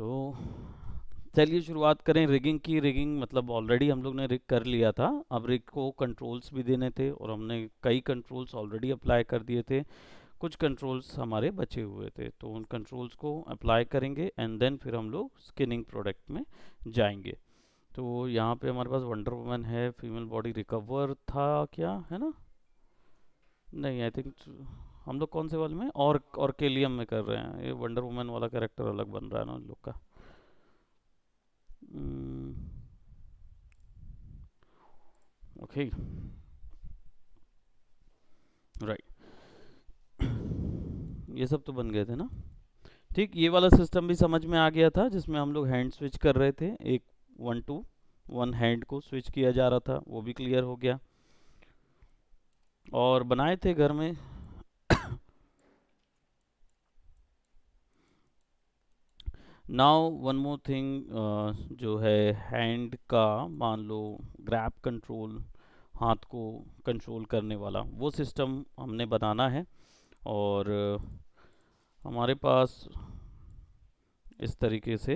तो चलिए शुरुआत करें रिगिंग की। रिगिंग मतलब ऑलरेडी हम लोग ने रिग कर लिया था, अब रिग को कंट्रोल्स भी देने थे और हमने कई कंट्रोल्स ऑलरेडी अप्लाई कर दिए थे, कुछ कंट्रोल्स हमारे बचे हुए थे, तो उन कंट्रोल्स को अप्लाई करेंगे एंड देन फिर हम लोग स्किनिंग प्रोडक्ट में जाएंगे। तो यहाँ पे हमारे पास वंडर वुमन है, फीमेल बॉडी रिकवर था क्या, है ना? नहीं, आई थिंक हम लोग कौन से वाले में, और केलियम में कर रहे हैं। ये वंडर वुमन वाला कैरेक्टर अलग बन रहा है ना उन लोग का। Okay, right. ये सब तो बन गए थे ना। ठीक, ये वाला सिस्टम भी समझ में आ गया था जिसमें हम लोग हैंड स्विच कर रहे थे, एक 1 to 1 हैंड को स्विच किया जा रहा था, वो भी क्लियर हो गया। और बनाए थे घर में। नाउ वन मोर थिंग, जो है हैंड का, मान लो ग्रैब कंट्रोल, हाथ को कंट्रोल करने वाला वो सिस्टम हमने बनाना है। और हमारे पास इस तरीके से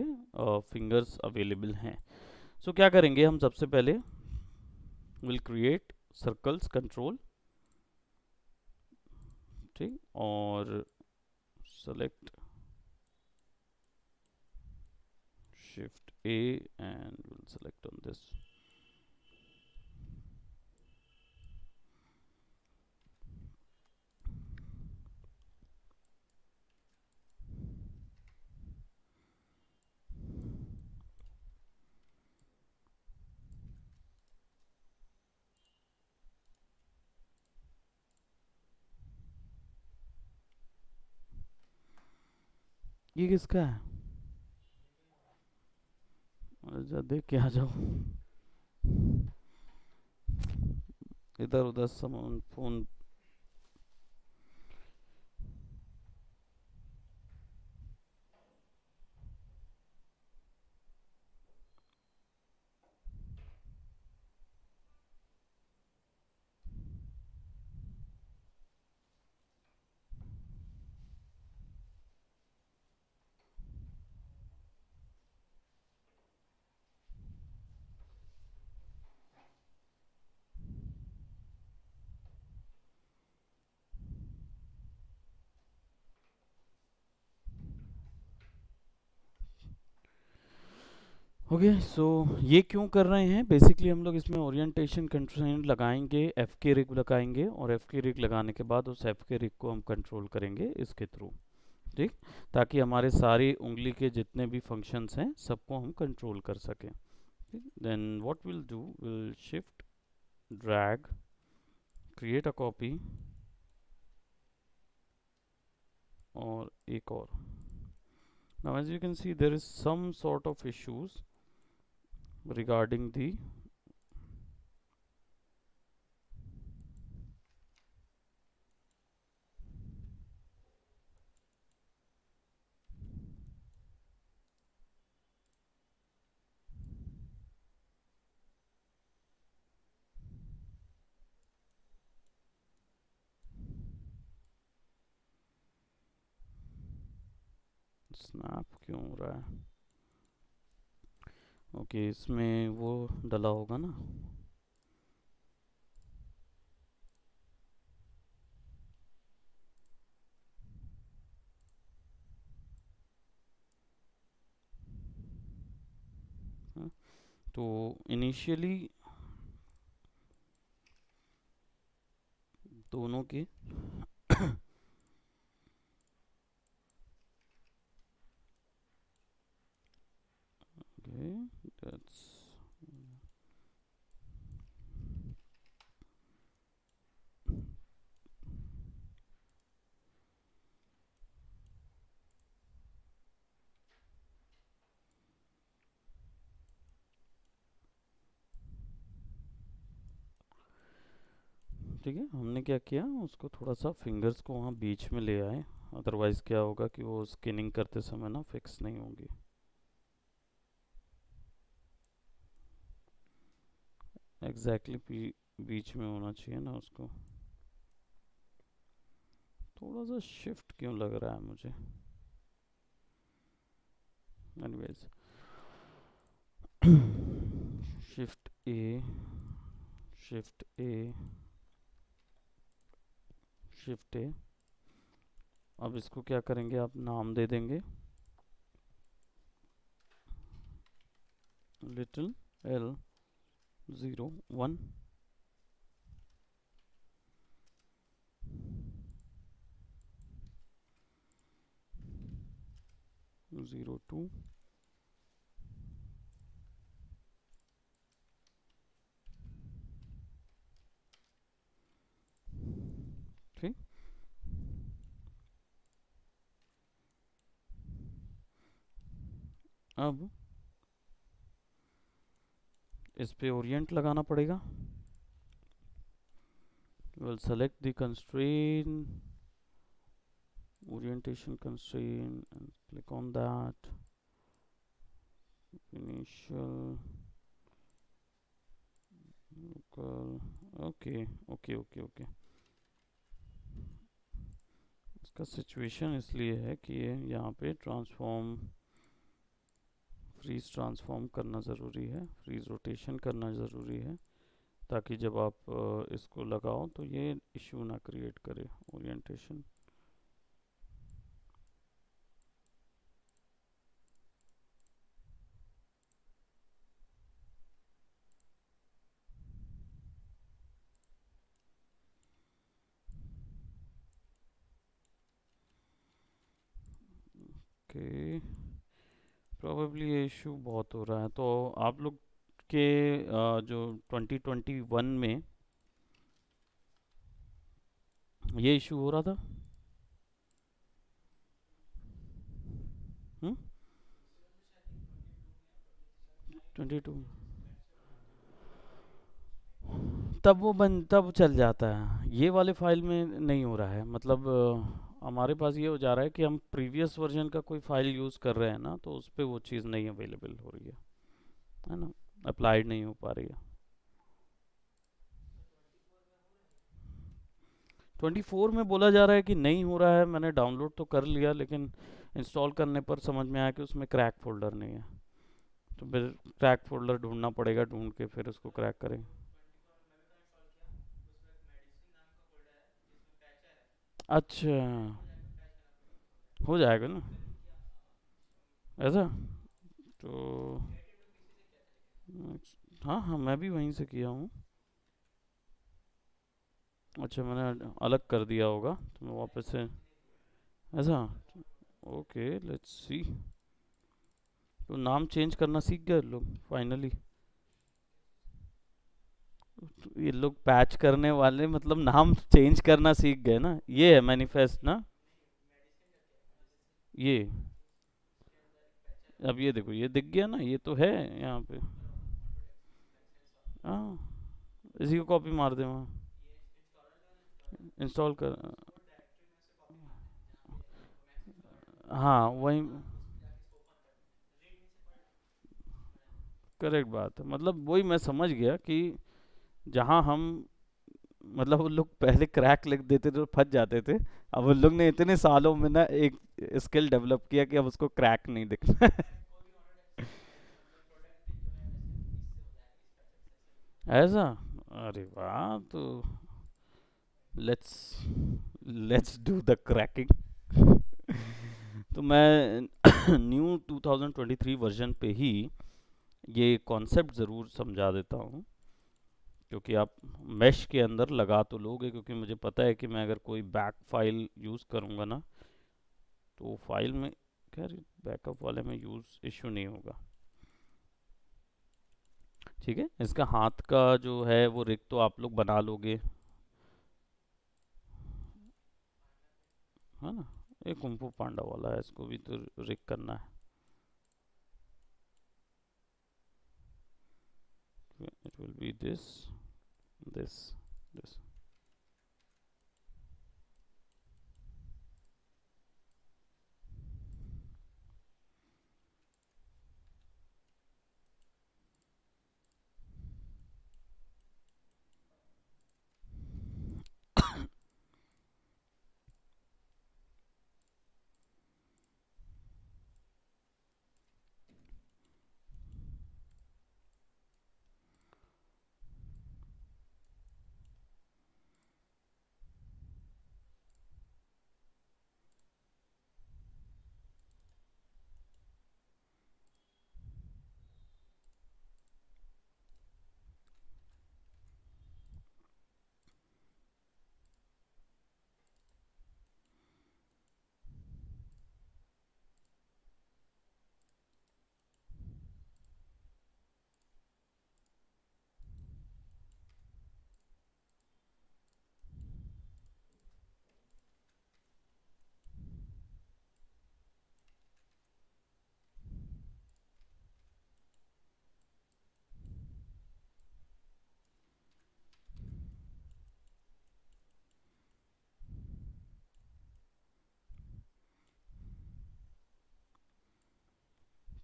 फिंगर्स अवेलेबल हैं। सो क्या करेंगे हम, सबसे पहले विल क्रिएट सर्कल्स कंट्रोल, ठीक, और select shift A and we'll select on this. ये किसका है? अच्छा, देख के आ जाओ। इधर उधर सामान फोन। ओके, सो ये क्यों कर रहे हैं, बेसिकली हम लोग इसमें ओरिएंटेशन कंस्ट्रेंट लगाएंगे, एफ के रिग लगाएंगे, और एफ के रिग लगाने के बाद उस एफ के रिग को हम कंट्रोल करेंगे इसके थ्रू, ठीक, ताकि हमारे सारी उंगली के जितने भी फंक्शंस हैं सबको हम कंट्रोल कर सकें। Then what will do, will shift drag, create a copy, और एक और। Now as you can see there is some sort of issues regarding the snap क्यों हो रहा है। ओके, इसमें वो डला होगा ना। हाँ, तो इनिशियली दोनों के okay, that's ठीक है। हमने क्या किया, उसको थोड़ा सा फिंगर्स को वहाँ बीच में ले आए, अदरवाइज क्या होगा कि वो स्किनिंग करते समय ना फिक्स नहीं होंगी। एग्जैक्टली बीच में होना चाहिए ना उसको। थोड़ा सा शिफ्ट क्यों लग रहा है मुझे। एनीवेज, शिफ्ट ए, शिफ्ट ए, शिफ्ट ए। अब इसको क्या करेंगे, आप नाम दे देंगे लिटिल एल 01, 02, ठीक। अब इस पे ओरिएंट लगाना पड़ेगा। we'll select the constraint, orientation constraint, and click on that, initial local, okay okay okay okay. इसका सिचुएशन इसलिए है कि ये यहाँ पे ट्रांसफॉर्म, फ्रीज ट्रांसफॉर्म करना ज़रूरी है, फ्रीज रोटेशन करना ज़रूरी है, ताकि जब आप इसको लगाओ तो ये इशू ना क्रिएट करे ओरिएंटेशन। ओके, प्रोबेबली ये इशू बहुत हो रहा है। तो आप लोग के जो 2021 में ये इशू हो रहा था। 22, तब वो बन तब चल जाता है, ये वाले फाइल में नहीं हो रहा है। मतलब हमारे पास ये हो जा रहा है कि हम प्रीवियस वर्जन का कोई फाइल यूज़ कर रहे हैं ना, तो उस पर वो चीज़ नहीं अवेलेबल हो रही है ना, अप्लाइड नहीं हो पा रही है। 24 में बोला जा रहा है कि नहीं हो रहा है। मैंने डाउनलोड तो कर लिया, लेकिन इंस्टॉल करने पर समझ में आया कि उसमें क्रैक फोल्डर नहीं है। तो फिर क्रैक फोल्डर ढूंढना पड़ेगा, ढूंढ के फिर उसको क्रैक करें। अच्छा, हो जाएगा ना ऐसा। तो हाँ हाँ, मैं भी वहीं से किया हूँ। अच्छा, मैंने अलग कर दिया होगा, तो मैं वापस से ऐसा। Okay, let's see. तो नाम चेंज करना सीख गए लोग फाइनली। ये लोग पैच करने वाले मतलब नाम चेंज करना सीख गए ना। ये है मैनिफेस्ट ना, ये। अब ये देखो, ये दिख गया ना, ये तो है यहाँ पे। हाँ, इसी को कॉपी मार दे वहाँ, इंस्टॉल कर। हाँ वही, करेक्ट बात है। मतलब वही मैं समझ गया कि जहाँ हम, मतलब वो लोग पहले क्रैक लिख देते थे तो फंस जाते थे। अब उन लोग ने इतने सालों में ना एक स्किल डेवलप किया कि अब उसको क्रैक नहीं दिखना है। ऐसा, अरे वाह। तो let's let's do the cracking. तो मैं न्यू 2023 वर्जन पे ही ये कॉन्सेप्ट ज़रूर समझा देता हूँ, क्योंकि आप मैश के अंदर लगा तो लोगे, क्योंकि मुझे पता है कि मैं अगर कोई बैक फाइल यूज़ करूँगा ना, तो फाइल में, खैर बैकअप वाले में यूज़ इशू नहीं होगा। ठीक है, इसका हाथ का जो है वो रिग तो आप लोग बना लोगे, है ना। ये कुंफू पांडा वाला है, इसको भी तो रिग करना है। It will be this, this, this.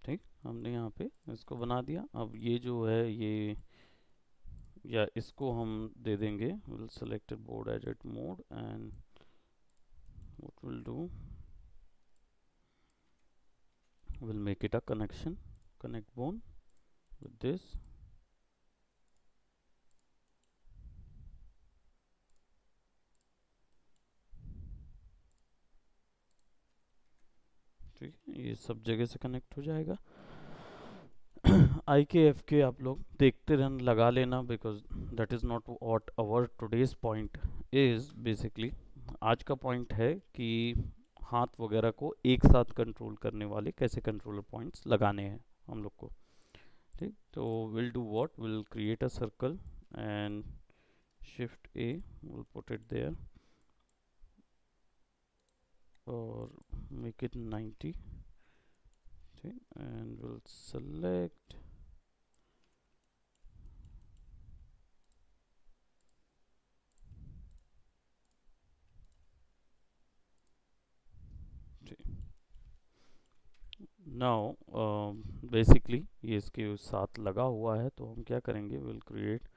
ठीक, हमने यहाँ पे इसको बना दिया। अब ये जो है ये, या इसको हम दे देंगे, will select board edit mode and what we'll do, we'll make it a connection, connect bone with this। ठीक है, ये सब जगह से कनेक्ट हो जाएगा। आई के एफ के आप लोग देखते रहना, लगा लेना, because that is not what our today's point is. Basically आज का पॉइंट है कि हाथ वगैरह को एक साथ कंट्रोल करने वाले कैसे कंट्रोलर पॉइंट्स लगाने हैं हम लोग को। ठीक, तो will do what, will create a circle and shift A, will put it there और मेक इट 90। ठीक, and will select, now basically ये इसके साथ लगा हुआ है, तो हम क्या करेंगे, will create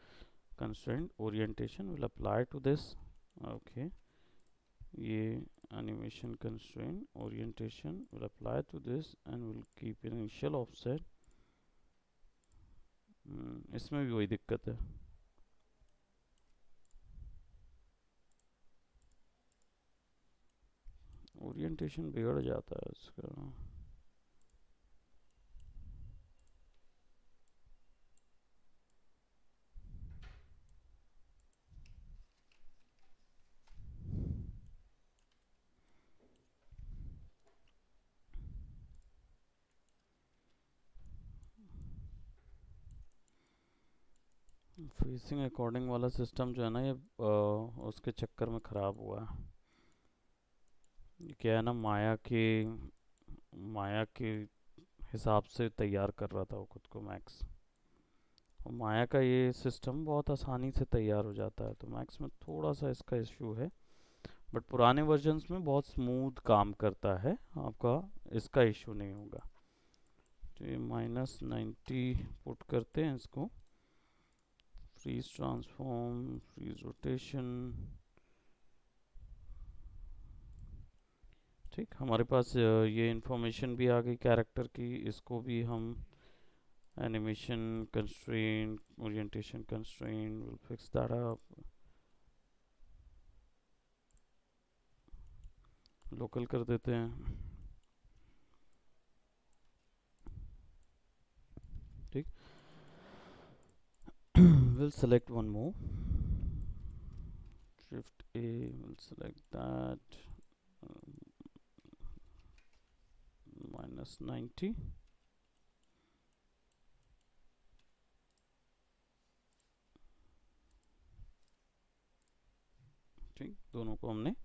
constraint orientation, will apply to this. Okay, ये animation constraint orientation will apply to this and will keep initial offset. इसमें भी वही दिक्कत है, ओरिएंटेशन बिगड़ जाता है इसका। फेसिंग अकॉर्डिंग वाला सिस्टम जो है ना, ये उसके चक्कर में ख़राब हुआ है। ये क्या है ना, माया के हिसाब से तैयार कर रहा था वो खुद को मैक्स, और माया का ये सिस्टम बहुत आसानी से तैयार हो जाता है, तो मैक्स में थोड़ा सा इसका इशू है। बट पुराने वर्जन्स में बहुत स्मूथ काम करता है आपका, इसका इशू नहीं होगा। तो ये -90 पुट करते हैं इसको, फ्रीज ट्रांसफॉर्म, फ्रीज रोटेशन। ठीक, हमारे पास ये इंफॉर्मेशन भी आ गई कैरेक्टर की, इसको भी हम animation constraint, orientation constraint, will fix that up, local कर देते हैं। ठीक, we'll select one more, shift A, we'll select that, -90। ठीक, दोनों को हमने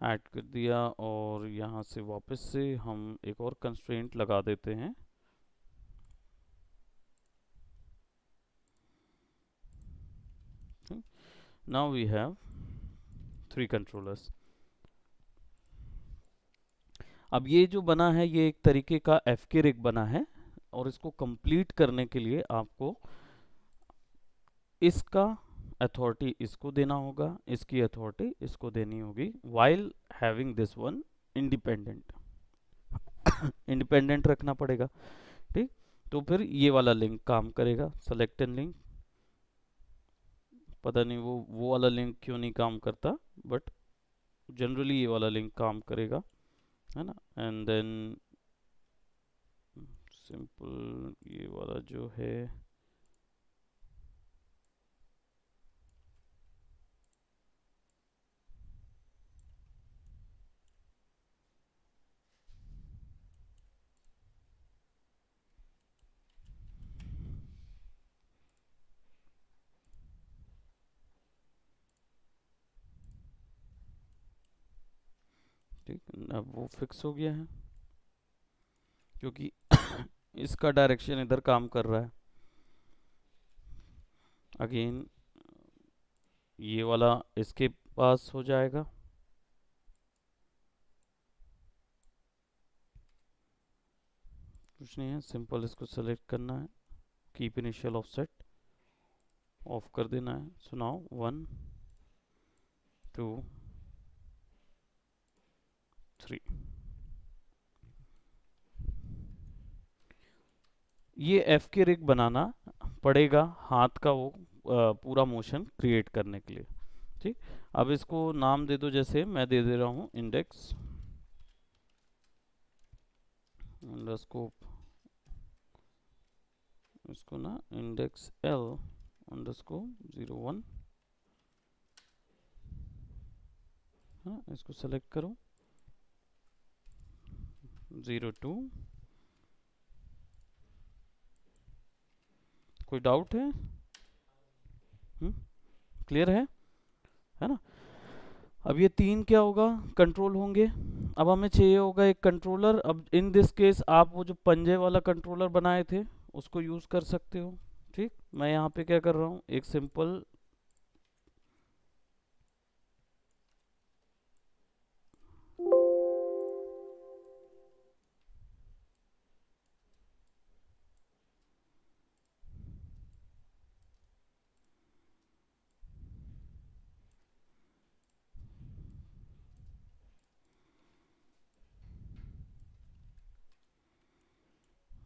ऐड कर दिया, और यहाँ से वापस से हम एक और कंस्ट्रेंट लगा देते हैं। Now we have 3 controllers. अब ये जो बना है ये एक तरीके का एफ के रिग बना है, और इसको कंप्लीट करने के लिए आपको इसका अथॉरिटी इसको देना होगा, इसकी अथॉरिटी इसको देनी होगी, while having this one independent. Independent रखना पड़ेगा। ठीक, तो फिर ये वाला लिंक काम करेगा, सेलेक्ट एंड लिंक। पता नहीं वो वाला लिंक क्यों नहीं काम करता, बट जनरली ये वाला लिंक काम करेगा, है ना। एंड देन सिंपल ये वाला जो है, ठीक, अब वो फिक्स हो गया है, क्योंकि इसका डायरेक्शन इधर काम कर रहा है। अगेन ये वाला इसके पास हो जाएगा, कुछ नहीं है, सिंपल इसको सेलेक्ट करना है, कीप इनिशियल ऑफसेट ऑफ कर देना है। सो नाउ 1 2 3, ये एफ के रिग बनाना पड़ेगा हाथ का वो पूरा मोशन क्रिएट करने के लिए। ठीक, अब इसको नाम दे दो, जैसे मैं दे दे रहा हूँ इंडेक्स अंडरस्कोप, इसको ना इंडेक्स एल अंडरस्कोप 01। हाँ, इसको सेलेक्ट करो 02। कोई डाउट है? क्लियर है ना? अब ये 3 क्या होगा, कंट्रोल होंगे। अब हमें चाहिए होगा एक कंट्रोलर। अब इन दिस केस आप वो जो पंजे वाला कंट्रोलर बनाए थे उसको यूज़ कर सकते हो। ठीक, मैं यहाँ पे क्या कर रहा हूँ, एक सिंपल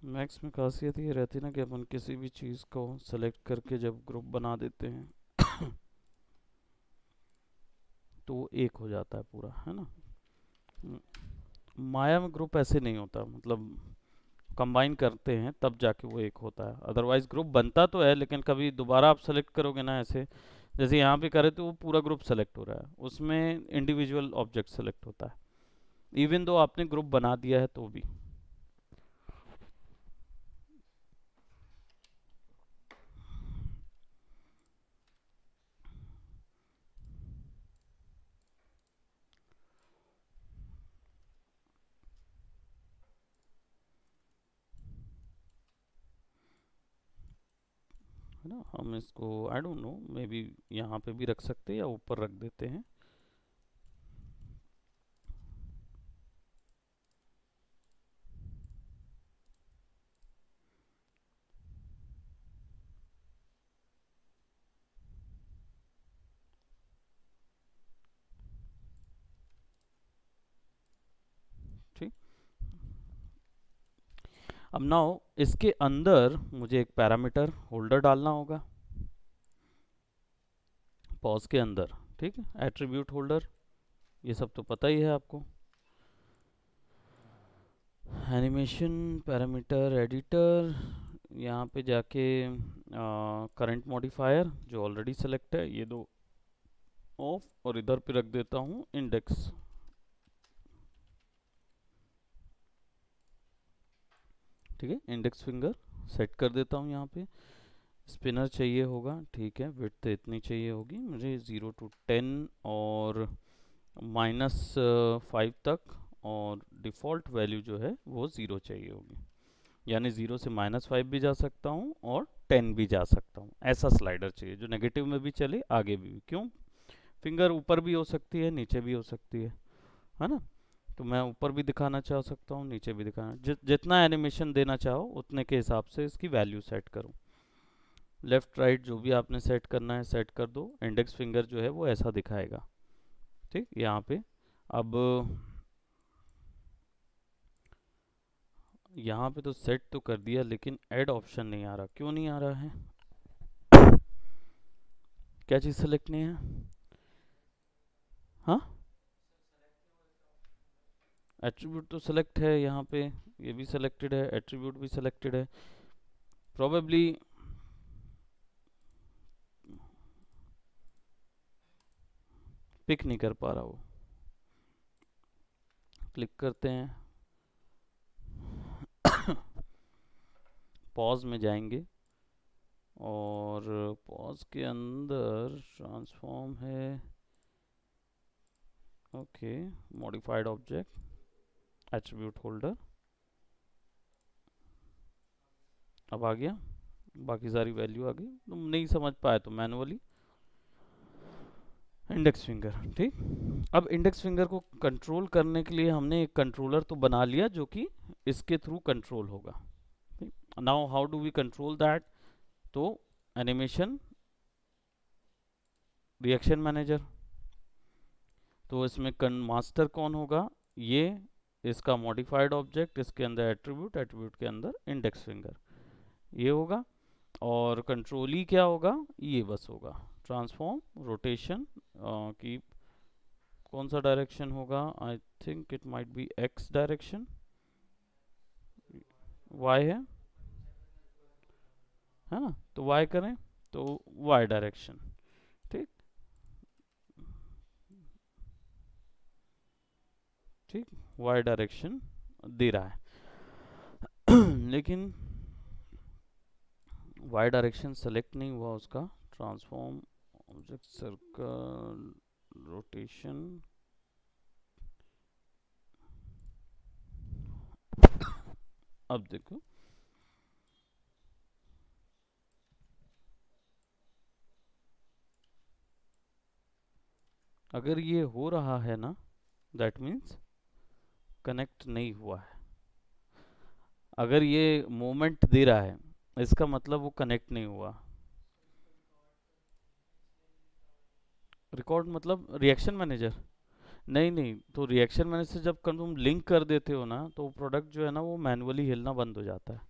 मैक्स में खासियत ये रहती है ना कि अपन किसी भी चीज़ को सेलेक्ट करके जब ग्रुप बना देते हैं तो वो एक हो जाता है पूरा, है ना। माया में ग्रुप ऐसे नहीं होता, मतलब कंबाइन करते हैं तब जाके वो एक होता है, अदरवाइज ग्रुप बनता तो है लेकिन कभी दोबारा आप सेलेक्ट करोगे ना ऐसे, जैसे यहाँ पे करे तो वो पूरा ग्रुप सेलेक्ट हो रहा है, उसमें इंडिविजुअल ऑब्जेक्ट सेलेक्ट होता है इवन दो आपने ग्रुप बना दिया है तो भी। है ना, हम इसको I don't know may be यहाँ पे भी रख सकते हैं या ऊपर रख देते हैं। ठीक, अब नाउ इसके अंदर मुझे एक पैरामीटर होल्डर डालना होगा पॉज के अंदर। ठीक है, एट्रीब्यूट होल्डर, ये सब तो पता ही है आपको। एनिमेशन पैरामीटर एडिटर, यहाँ पे जाके करंट मॉडिफायर जो ऑलरेडी सेलेक्ट है ये दो ऑफ, और इधर पे रख देता हूँ इंडेक्स। ठीक है, इंडेक्स फिंगर सेट कर देता हूँ यहाँ पे। स्पिनर चाहिए होगा, ठीक है, विड्थ इतनी चाहिए होगी मुझे 0 to 10 और -5 तक, और डिफ़ॉल्ट वैल्यू जो है वो 0 चाहिए होगी, यानी 0 से -5 भी जा सकता हूँ और 10 भी जा सकता हूँ। ऐसा स्लाइडर चाहिए जो नेगेटिव में भी चले आगे भी। क्यों, फिंगर ऊपर भी हो सकती है नीचे भी हो सकती है ना। तो मैं ऊपर भी दिखाना चाह सकता हूँ नीचे भी दिखाना, जितना एनिमेशन देना चाहो उतने के हिसाब से इसकी वैल्यू सेट करूँ। लेफ़्ट राइट जो भी आपने सेट करना है सेट कर दो। इंडेक्स फिंगर जो है वो ऐसा दिखाएगा। ठीक, यहाँ पे अब यहाँ पे तो सेट तो कर दिया लेकिन ऐड ऑप्शन नहीं आ रहा, क्यों नहीं आ रहा है? क्या चीज़ सेलेक्ट नहीं है? हाँ, एट्रीब्यूट तो सेलेक्ट है यहाँ पे, ये भी सेलेक्टेड है, एट्रीब्यूट भी सेलेक्टेड है। प्रोबेबली पिक नहीं कर पा रहा वो। क्लिक करते हैं, पॉज में जाएंगे और पॉज के अंदर ट्रांसफॉर्म है, okay, modified object attribute holder, अब आ गया, बाकी सारी वैल्यू आ गई। तुम नहीं समझ पाए तो मैनुअली इंडेक्स फिंगर, ठीक। अब इंडेक्स फिंगर को कंट्रोल करने के लिए हमने एक कंट्रोलर तो बना लिया जो कि इसके थ्रू कंट्रोल होगा। Now how do we control that? तो एनिमेशन रिएक्शन मैनेजर, तो इसमें मास्टर कौन होगा? ये इसका मॉडिफाइड ऑब्जेक्ट, इसके अंदर एट्रीब्यूट, एट्रीब्यूट के अंदर इंडेक्स फिंगर, ये होगा। और कंट्रोल ही क्या होगा? ये बस होगा ट्रांसफॉर्म, रोटेशन की कौन सा डायरेक्शन होगा? I think it might be x direction, y है ना, तो वाई करें तो वाई डायरेक्शन, ठीक ठीक, वाई डायरेक्शन दे रहा है लेकिन वाई डायरेक्शन सेलेक्ट नहीं हुआ उसका। ट्रांसफॉर्म ऑब्जेक्ट सर्कल रोटेशन, अब देखो अगर ये हो रहा है ना, दैट मीन्स कनेक्ट नहीं हुआ है। अगर ये मोमेंट दे रहा है इसका मतलब वो कनेक्ट नहीं हुआ। रिकॉर्ड मतलब रिएक्शन मैनेजर? नहीं नहीं, तो रिएक्शन मैनेजर से जब तुम लिंक कर देते हो ना, तो प्रोडक्ट जो है ना वो मैनुअली हिलना बंद हो जाता है।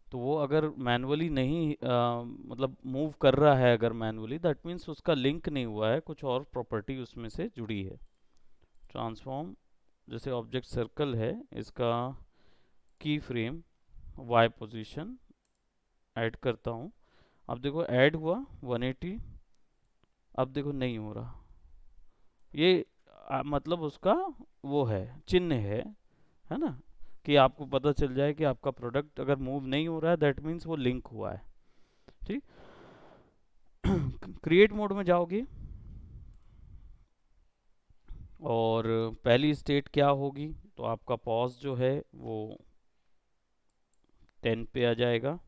तो वो अगर मैनुअली नहीं मतलब मूव कर रहा है, अगर मैनुअली, दैट मीन्स उसका लिंक नहीं हुआ है, कुछ और प्रॉपर्टी उसमें से जुड़ी है। ट्रांसफॉर्म, जैसे ऑब्जेक्ट सर्कल है, इसका की फ्रेम वाई पोजीशन ऐड करता हूँ। अब देखो ऐड हुआ 180, अब देखो नहीं हो रहा। ये मतलब उसका वो है, चिन्ह है ना, कि आपको पता चल जाए कि आपका प्रोडक्ट अगर मूव नहीं हो रहा है, दैट मीन्स वो लिंक हुआ है, ठीक। क्रिएट मोड में जाओगे और पहली स्टेट क्या होगी? तो आपका पॉज जो है वो 10 पे आ जाएगा,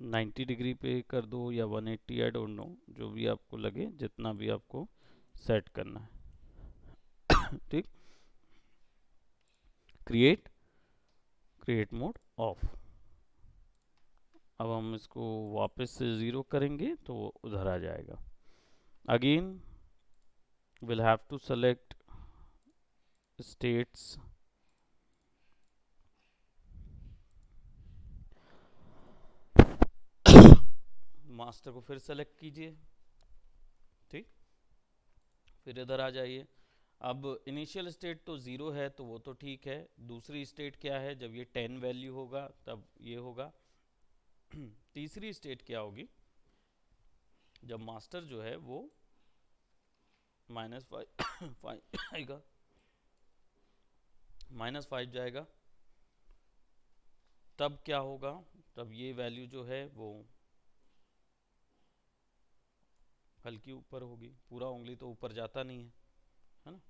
90 डिग्री पे कर दो या 180, आई डोंट नो, जो भी आपको लगे, जितना भी आपको सेट करना है ठीक। Create, create mode of. अब हम इसको वापस से ज़ीरो करेंगे तो उधर आ जाएगा। Again will have to select states, master को फिर सेलेक्ट कीजिए, ठीक, फिर इधर आ जाइए। अब इनिशियल स्टेट तो ज़ीरो है तो वो तो ठीक है। दूसरी स्टेट क्या है? जब ये 10 वैल्यू होगा तब ये होगा तीसरी स्टेट क्या होगी? जब मास्टर जो है वो -5 5 आएगा, -5 जाएगा, तब क्या होगा? तब ये वैल्यू जो है वो हल्की ऊपर होगी, पूरा उंगली तो ऊपर जाता नहीं है ना,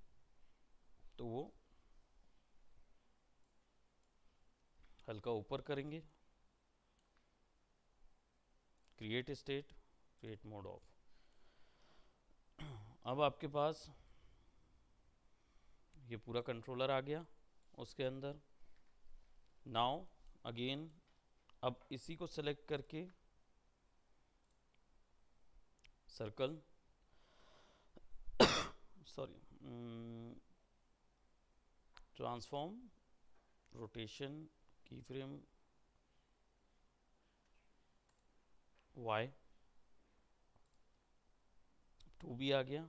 तो वो हल्का ऊपर करेंगे। Create state, create mode of. अब आपके पास ये पूरा कंट्रोलर आ गया उसके अंदर। नाउ अगेन, अब इसी को सेलेक्ट करके सर्कल, सॉरी, ट्रांसफॉर्म, रोटेशन, की फ्रेम वाई, 2 भी आ गया,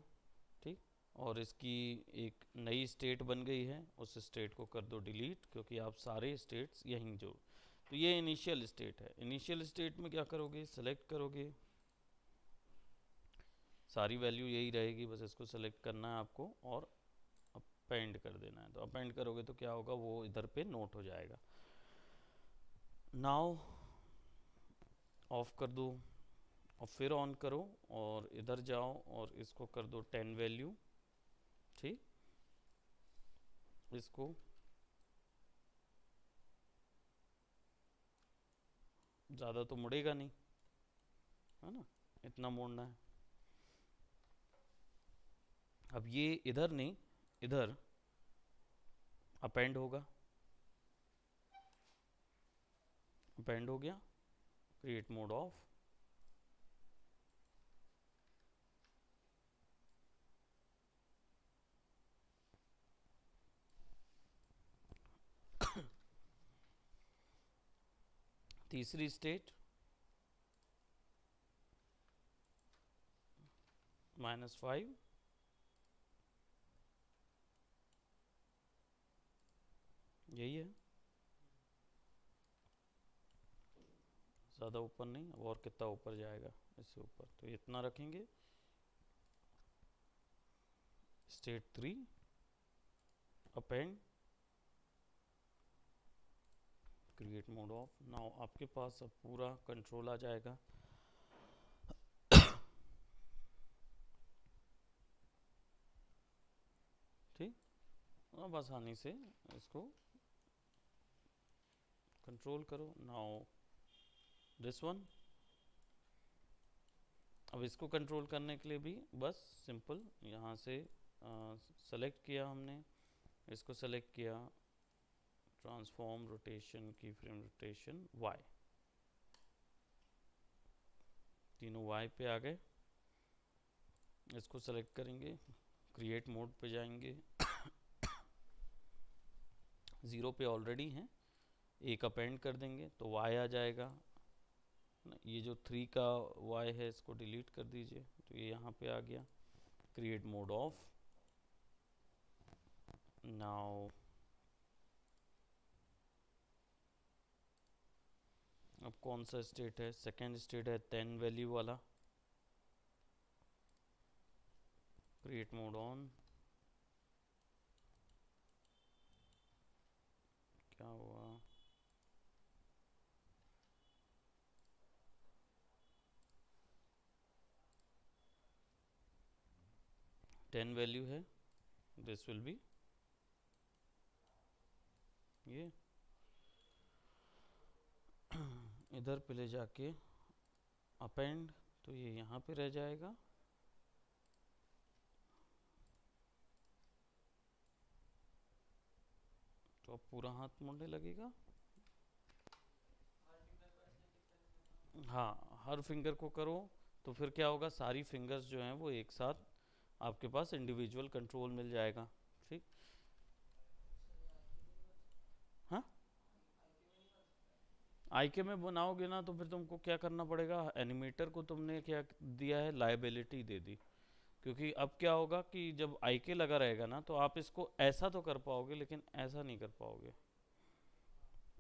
ठीक। और इसकी एक नई स्टेट बन गई है, उस स्टेट को कर दो डिलीट, क्योंकि आप सारे स्टेट्स यहीं जो, तो ये इनिशियल स्टेट है। इनिशियल स्टेट में क्या करोगे? सेलेक्ट करोगे, सारी वैल्यू यही रहेगी, बस इसको सेलेक्ट करना है आपको और अपेंड कर देना है। तो अपेंड करोगे तो क्या होगा? वो इधर पे नोट हो जाएगा। नाउ ऑफ कर दो और फिर ऑन करो और इधर जाओ और इसको कर दो 10 वैल्यू, ठीक। इसको ज़्यादा तो मुड़ेगा नहीं, है ना, इतना मोड़ना है। अब ये इधर नहीं, इधर अपेंड होगा, अपेंड हो गया, क्रिएट मोड ऑफ, तीसरी स्टेट -5, यही है, ज़्यादा ऊपर नहीं। अब और कितना ऊपर जाएगा इससे ऊपर, तो इतना रखेंगे। State 3 append, create mode of. Now आपके पास अब पूरा कंट्रोल आ जाएगा। ठीक, अब आसानी से इसको कंट्रोल करो। नाउ दिस वन, अब इसको कंट्रोल करने के लिए भी बस सिंपल यहाँ से सेलेक्ट किया हमने, इसको सेलेक्ट किया, ट्रांसफॉर्म रोटेशन की फ्रेम रोटेशन वाई, तीनों वाई पे आ गए। इसको सेलेक्ट करेंगे, क्रिएट मोड पे जाएंगे, 0 पे ऑलरेडी हैं, एक अपेंड कर देंगे तो वाई आ जाएगा। ये जो 3 का वाई है इसको डिलीट कर दीजिए, तो ये यहाँ पे आ गया, क्रिएट मोड ऑफ। नाउ अब कौन सा स्टेट है, सेकेंड स्टेट है 10 वैल्यू वाला, क्रिएट मोड ऑन। क्या हुआ, टेन वैल्यू है, दिस विल बी ये इधर पे ले जाके अपेंड, तो ये यहाँ पे रह जाएगा। तो अब पूरा हाथ मुड़ने लगेगा। हाँ, हर फिंगर को करो तो फिर क्या होगा, सारी फिंगर्स जो हैं वो एक साथ आपके पास इंडिविजुअल कंट्रोल मिल जाएगा। ठीक, हाँ, आईके में बनाओगे ना तो फिर तुमको क्या करना पड़ेगा, एनिमेटर को तुमने क्या दिया है, लाइबिलिटी दे दी। क्योंकि अब क्या होगा कि जब आईके लगा रहेगा ना तो आप इसको ऐसा तो कर पाओगे लेकिन ऐसा नहीं कर पाओगे,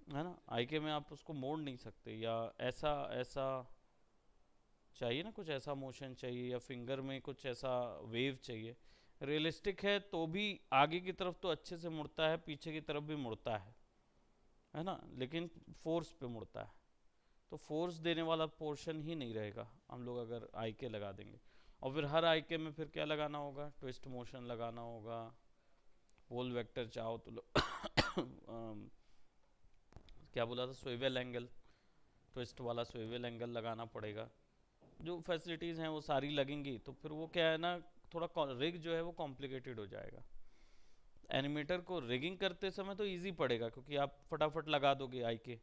है ना। आईके में आप उसको मोड़ नहीं सकते, या ऐसा ऐसा चाहिए ना, कुछ ऐसा मोशन चाहिए, या फिंगर में कुछ ऐसा वेव चाहिए। रियलिस्टिक है तो भी आगे की तरफ तो अच्छे से मुड़ता है, पीछे की तरफ भी मुड़ता है ना, लेकिन फोर्स पे मुड़ता है। तो फोर्स देने वाला पोर्शन ही नहीं रहेगा हम लोग अगर आईके लगा देंगे। और फिर हर आईके में फिर क्या लगाना होगा, ट्विस्ट मोशन लगाना होगा, पोल वेक्टर चाहो तो क्या बोला था, स्विवेल एंगल, ट्विस्ट वाला स्विवेल एंगल लगाना पड़ेगा। जो फैसिलिटीज़ हैं वो सारी लगेंगी, तो फिर वो क्या है ना, थोड़ा रिग जो है वो कॉम्प्लिकेटेड हो जाएगा। एनिमेटर को रिगिंग करते समय तो इजी पड़ेगा क्योंकि आप फटाफट लगा दोगे आई के,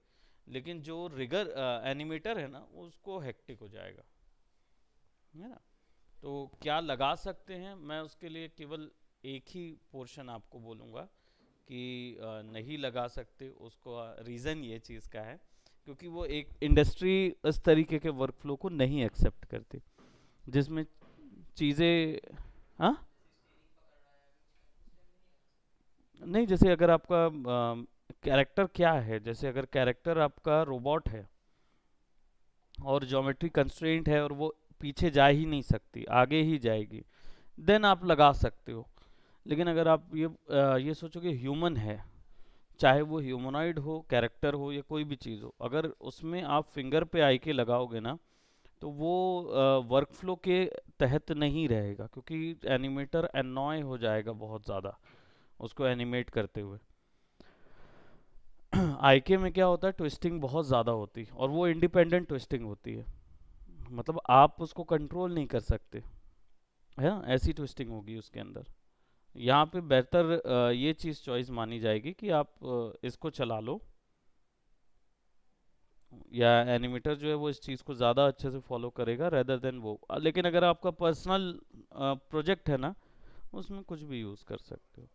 लेकिन जो रिगर एनिमेटर है ना उसको हेक्टिक हो जाएगा, है ना। तो क्या लगा सकते हैं, मैं उसके लिए केवल एक ही पोर्शन आपको बोलूँगा कि नहीं लगा सकते उसको। रीज़न ये चीज़ का है क्योंकि वो एक इंडस्ट्री इस तरीके के वर्कफ्लो को नहीं एक्सेप्ट करती जिसमें चीज़ें, हाँ, नहीं, जैसे अगर आपका कैरेक्टर क्या है, जैसे अगर कैरेक्टर आपका रोबोट है और ज्योमेट्री कंस्ट्रेंट है और वो पीछे जा ही नहीं सकती, आगे ही जाएगी, देन आप लगा सकते हो। लेकिन अगर आप ये सोचो कि ह्यूमन है, चाहे वो ह्यूमनॉइड हो, कैरेक्टर हो, या कोई भी चीज़ हो, अगर उसमें आप फिंगर पे आई के लगाओगे ना तो वो वर्कफ्लो के तहत नहीं रहेगा क्योंकि एनिमेटर एनॉय हो जाएगा बहुत ज़्यादा उसको एनिमेट करते हुए। आईके में क्या होता है, ट्विस्टिंग बहुत ज़्यादा होती है और वो इंडिपेंडेंट ट्विस्टिंग होती है। मतलब आप उसको कंट्रोल नहीं कर सकते, है ना, ऐसी ट्विस्टिंग होगी उसके अंदर। यहाँ पे बेहतर ये चीज़ चॉइस मानी जाएगी कि आप इसको चला लो, या एनिमेटर जो है वो इस चीज़ को ज़्यादा अच्छे से फॉलो करेगा रेदर देन वो। लेकिन अगर आपका पर्सनल प्रोजेक्ट है ना, उसमें कुछ भी यूज़ कर सकते हो।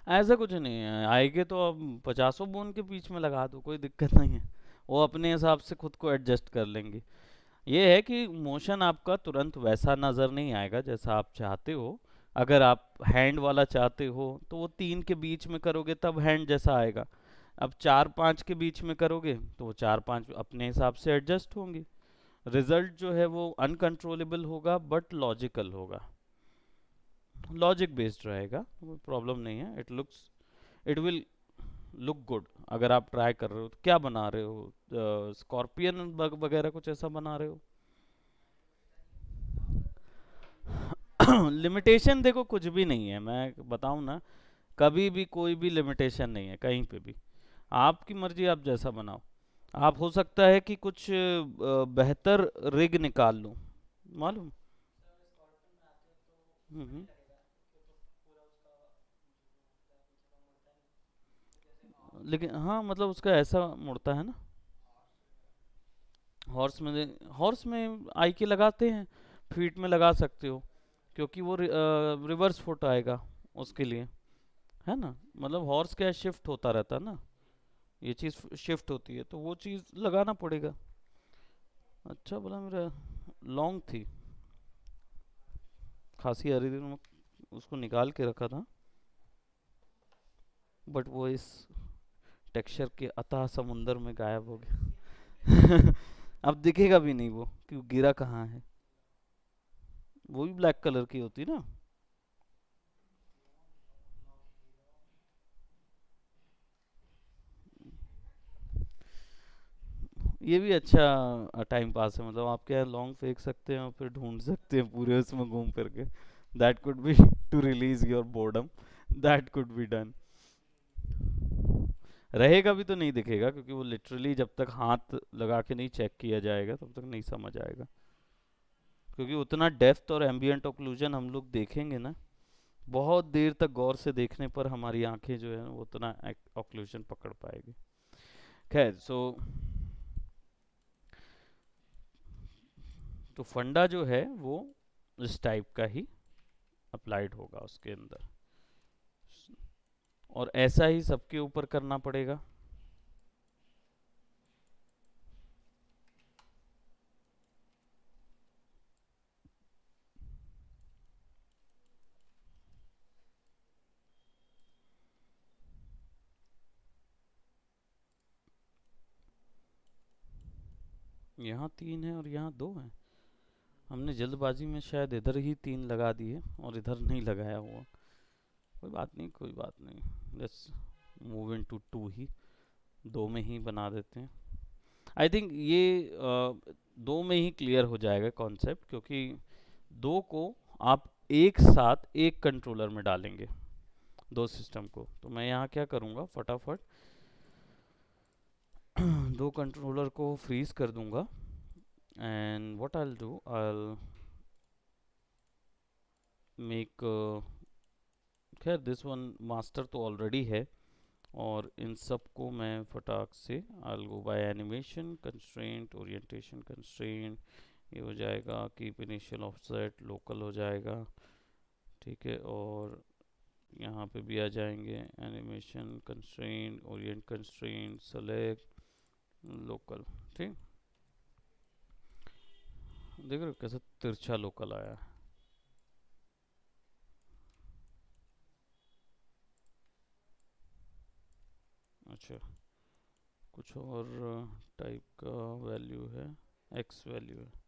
ऐसा कुछ नहीं है, आएंगे तो अब 50 बोन के बीच में लगा दो, कोई दिक्कत नहीं है। वो अपने हिसाब से खुद को एडजस्ट कर लेंगे। ये है कि मोशन आपका तुरंत वैसा नज़र नहीं आएगा जैसा आप चाहते हो। अगर आप हैंड वाला चाहते हो तो वो 3 के बीच में करोगे तब हैंड जैसा आएगा। अब 4-5 के बीच में करोगे तो वो 4-5 अपने हिसाब से एडजस्ट होंगे। रिजल्ट जो है वो अनकंट्रोलेबल होगा बट लॉजिकल होगा, लॉजिक बेस्ड रहेगा, कोई प्रॉब्लम नहीं है। It will look good. अगर आप ट्राई कर रहे हो तो क्या बना रहे हो, स्कॉर्पियन वगैरह कुछ ऐसा बना रहे हो? लिमिटेशन देखो कुछ भी नहीं है, मैं बताऊं ना, कभी भी कोई भी लिमिटेशन नहीं है कहीं पे भी। आपकी मर्जी, आप जैसा बनाओ। आप हो सकता है कि कुछ बेहतर रिग निकाल लूं, मालूम। हम्म। लेकिन हाँ, मतलब उसका ऐसा मुड़ता है ना। हॉर्स में आई के लगाते हैं, फीट में लगा सकते हो, क्योंकि वो रिवर्स फुट आएगा उसके लिए, है ना। मतलब हॉर्स क्या शिफ्ट होता रहता है ना, ये चीज़ शिफ्ट होती है तो वो चीज़ लगाना पड़ेगा। अच्छा बोला, मेरा लॉन्ग थी, खांसी आ रही थी तो मैं उसको निकाल के रखा था, बट वो इस टेक्सचर के अथाह समुंदर में गायब हो गया। अब दिखेगा भी नहीं वो कि गिरा कहाँ है। वो भी ब्लैक कलर की होती ना। ये भी अच्छा टाइम पास है, मतलब आप क्या लॉन्ग फेंक सकते हैं और फिर ढूंढ सकते हैं पूरे उसमें घूम फिर के। That could be to release your boredom, that could be done. रहेगा भी तो नहीं दिखेगा, क्योंकि वो लिटरली जब तक हाथ लगा के नहीं चेक किया जाएगा तब तक नहीं समझ आएगा। क्योंकि उतना डेप्थ और एम्बियंट ऑक्लूजन हम लोग देखेंगे ना, बहुत देर तक गौर से देखने पर हमारी आंखें जो है वो उतना ऑक्लूजन पकड़ पाएगी। खैर, सो तो फंडा जो है वो इस टाइप का ही अप्लाइड होगा उसके अंदर, और ऐसा ही सबके ऊपर करना पड़ेगा। यहाँ 3 है और यहाँ 2 है। हमने जल्दबाजी में शायद इधर ही 3 लगा दिए और इधर नहीं लगाया हुआ। कोई बात नहीं, कोई बात नहीं, लेट्स मूव इन टू 2 ही, 2 में ही बना देते हैं। आई थिंक ये 2 में ही क्लियर हो जाएगा कॉन्सेप्ट, क्योंकि 2 को आप एक साथ एक कंट्रोलर में डालेंगे, 2 सिस्टम को। तो मैं यहाँ क्या करूँगा, फटाफट 2 कंट्रोलर को फ्रीज कर दूंगा। And what I will do, I make, खैर दिस वन मास्टर तो ऑलरेडी है, और इन सब को मैं फटाक से I go by animation constraint, orientation constraint, ये हो जाएगा कीप इनिशियल ऑफसेट लोकल हो जाएगा, ठीक है। और यहाँ पे भी आ जाएंगे animation constraint, Orient constraint, select local, ठीक। देख रहे हो कैसे तिरछा लोकल आया है। अच्छा, कुछ और टाइप का वैल्यू है, एक्स वैल्यू है।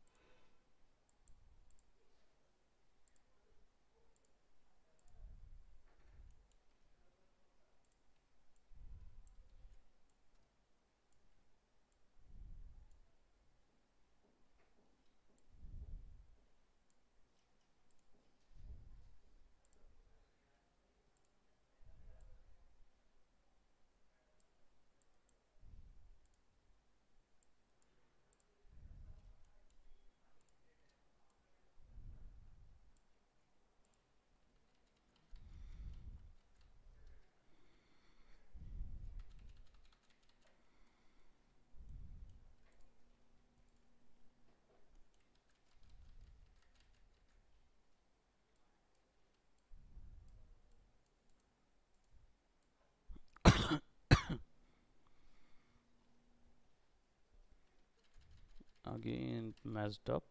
अगेन मैस्ड अप,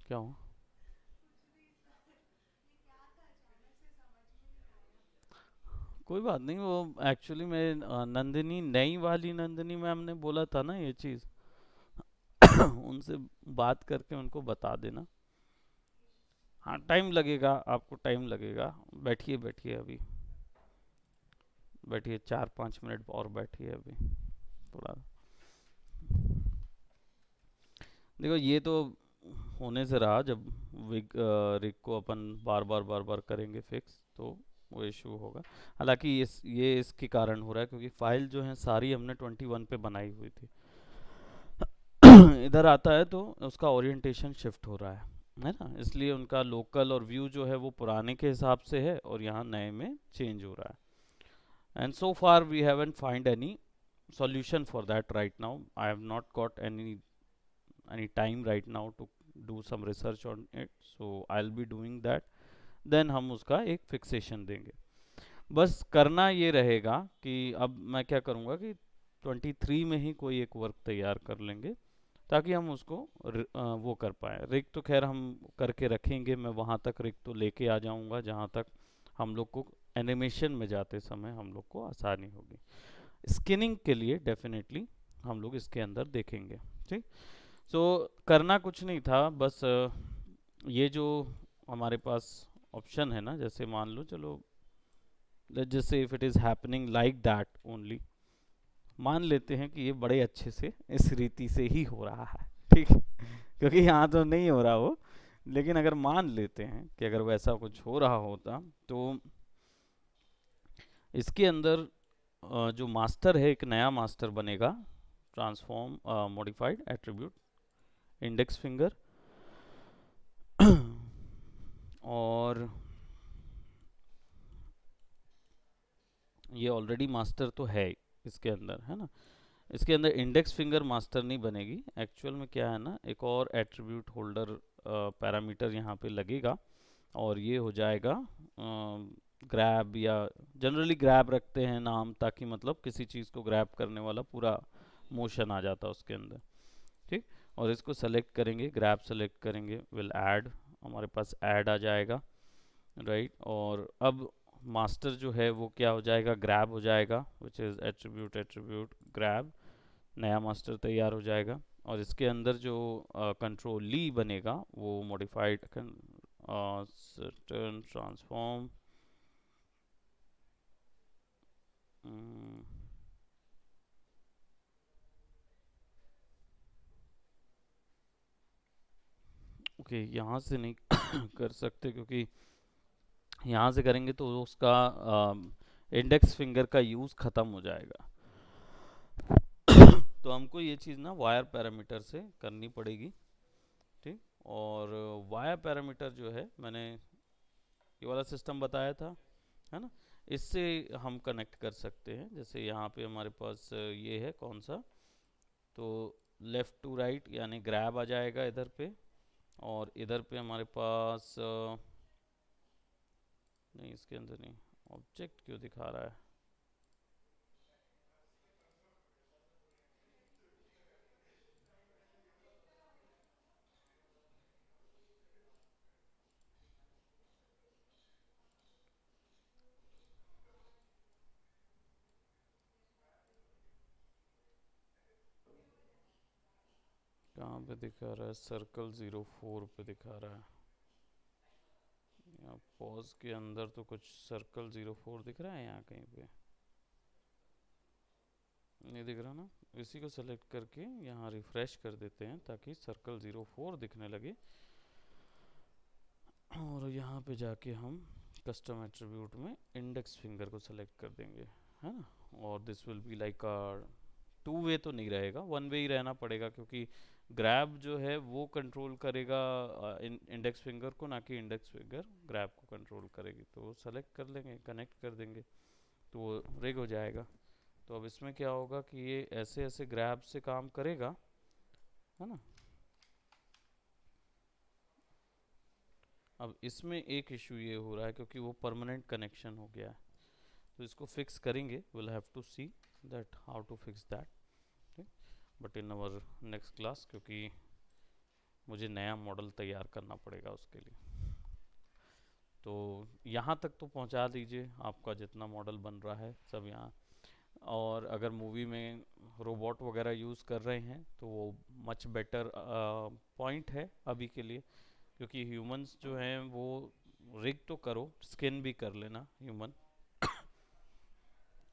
क्या हुआ? कोई बात नहीं, वो एक्चुअली मैं नंदिनी, नई वाली नंदिनी मैम ने बोला था ना ये चीज़। उनसे बात करके उनको बता देना। हाँ टाइम लगेगा, आपको टाइम लगेगा। बैठिए बैठिए अभी, बैठिए 4-5 मिनट और बैठिए अभी थोड़ा। देखो ये तो होने से रहा, जब रिग को अपन बार बार करेंगे फिक्स तो वो इशू होगा। हालांकि ये इसके कारण हो रहा है क्योंकि फाइल जो है सारी हमने 21 पे बनाई हुई थी। इधर आता है तो उसका ओरिएंटेशन शिफ्ट हो रहा है ना, इसलिए उनका लोकल और व्यू जो है वो पुराने के हिसाब से है और यहाँ नए में चेंज हो रहा है। And so far we haven't find any solution for that right now. I have not got any time right now to do some research on it, so I'll be doing that. Then हम उसका एक fixation देंगे। बस करना ये रहेगा कि अब मैं क्या करूँगा कि 23 में ही कोई एक वर्क तैयार कर लेंगे ताकि हम उसको वो कर पाए। रिग तो खैर हम करके रखेंगे, मैं वहाँ तक रिग तो लेके आ जाऊँगा जहाँ तक हम लोग को एनिमेशन में जाते समय हम लोग को आसानी होगी। स्किनिंग के लिए डेफिनेटली हम लोग इसके अंदर देखेंगे। ठीक, सो करना कुछ नहीं था, बस ये जो हमारे पास ऑप्शन है ना, जैसे मान लो चलो let's just say if it is happening like that only, मान लेते हैं कि ये बड़े अच्छे से इस रीति से ही हो रहा है। ठीक, क्योंकि यहाँ तो नहीं हो रहा हो, लेकिन अगर मान लेते हैं कि अगर वैसा कुछ हो रहा होता तो इसके अंदर जो मास्टर है, एक नया मास्टर बनेगा, transform modified attribute index finger. और ये ऑलरेडी मास्टर तो है इसके अंदर, है ना। इसके अंदर इंडेक्स फिंगर मास्टर नहीं बनेगी, एक्चुअल में क्या है ना, एक और एट्रीब्यूट होल्डर पैरामीटर यहाँ पे लगेगा और ये हो जाएगा ग्रैब, या जनरली ग्रैब रखते हैं नाम ताकि मतलब किसी चीज़ को ग्रैब करने वाला पूरा मोशन आ जाता उसके अंदर। ठीक, और इसको सेलेक्ट करेंगे, ग्रैब सेलेक्ट करेंगे, विल ऐड, हमारे पास ऐड आ जाएगा, राइट। और अब मास्टर जो है वो क्या हो जाएगा, ग्रैब हो जाएगा, which is attribute attribute grab, नया मास्टर तैयार हो जाएगा। और इसके अंदर जो कंट्रोल ली बनेगा वो मॉडिफाइड सर्टेन ट्रांसफॉर्म, ओके यहाँ से नहीं कर सकते क्योंकि यहाँ से करेंगे तो उसका इंडेक्स फिंगर का यूज़ ख़त्म हो जाएगा। तो हमको ये चीज़ ना वायर पैरामीटर से करनी पड़ेगी। ठीक, और वायर पैरामीटर जो है मैंने ये वाला सिस्टम बताया था, है ना, इससे हम कनेक्ट कर सकते हैं। जैसे यहाँ पे हमारे पास ये है कौन सा, तो लेफ़्ट टू राइट यानी ग्रैब आ जाएगा इधर पे, और इधर पे हमारे पास नहीं, इसके अंदर नहीं, ऑब्जेक्ट क्यों दिखा रहा है, कहाँ पे दिखा रहा है, सर्कल 04 पे दिखा रहा है। यहाँ पॉज के अंदर तो कुछ सर्कल 04 दिख रहा है, यहाँ कहीं पे नहीं दिख रहा ना। इसी को सेलेक्ट करके यहाँ रिफ्रेश कर देते हैं ताकि सर्कल 04 दिखने लगे, और यहाँ पे जाके हम कस्टम एट्रीब्यूट में इंडेक्स फिंगर को सेलेक्ट कर देंगे, है ना। और this will be like a two way, तो नहीं रहेगा, वन वे ही रहना पड़ेगा क्योंकि ग्रैब जो है वो कंट्रोल करेगा इंडेक्स फिंगर को, ना कि इंडेक्स फिंगर ग्रैब को कंट्रोल करेगी। तो सेलेक्ट कर लेंगे, कनेक्ट कर देंगे तो वो रिग हो जाएगा। तो अब इसमें क्या होगा कि ये ऐसे ऐसे ग्रैब से काम करेगा, है ना। अब इसमें एक इशू ये हो रहा है क्योंकि वो परमानेंट कनेक्शन हो गया है, तो इसको फिक्स करेंगे, will have to see that how to fix that. But in our next class, क्योंकि मुझे नया मॉडल तैयार करना पड़ेगा उसके लिए। तो यहाँ तक तो पहुँचा दीजिए, आपका जितना मॉडल बन रहा है सब यहाँ। और अगर मूवी में रोबोट वगैरह यूज़ कर रहे हैं तो वो मच बेटर पॉइंट है अभी के लिए, क्योंकि ह्यूमंस जो हैं वो रिग तो करो, स्किन भी कर लेना ह्यूमन,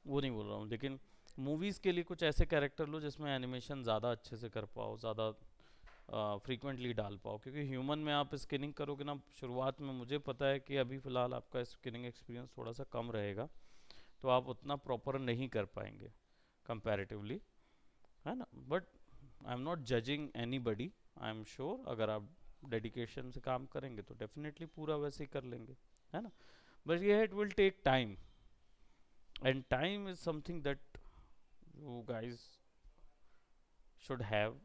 वो नहीं बोल रहा हूँ, लेकिन मूवीज़ के लिए कुछ ऐसे कैरेक्टर लो जिसमें एनिमेशन ज़्यादा अच्छे से कर पाओ, ज़्यादा फ्रीक्वेंटली डाल पाओ। क्योंकि ह्यूमन में आप स्किनिंग करोगे ना शुरुआत में, मुझे पता है कि अभी फ़िलहाल आपका स्किनिंग एक्सपीरियंस थोड़ा सा कम रहेगा, तो आप उतना प्रॉपर नहीं कर पाएंगे कंपैरेटिवली, है ना। But I am not judging any buddy, I am sure अगर आप डेडिकेशन से काम करेंगे तो डेफिनेटली पूरा वैसे ही कर लेंगे, है ना। बट ये it will take time, and time is something that you guys should have.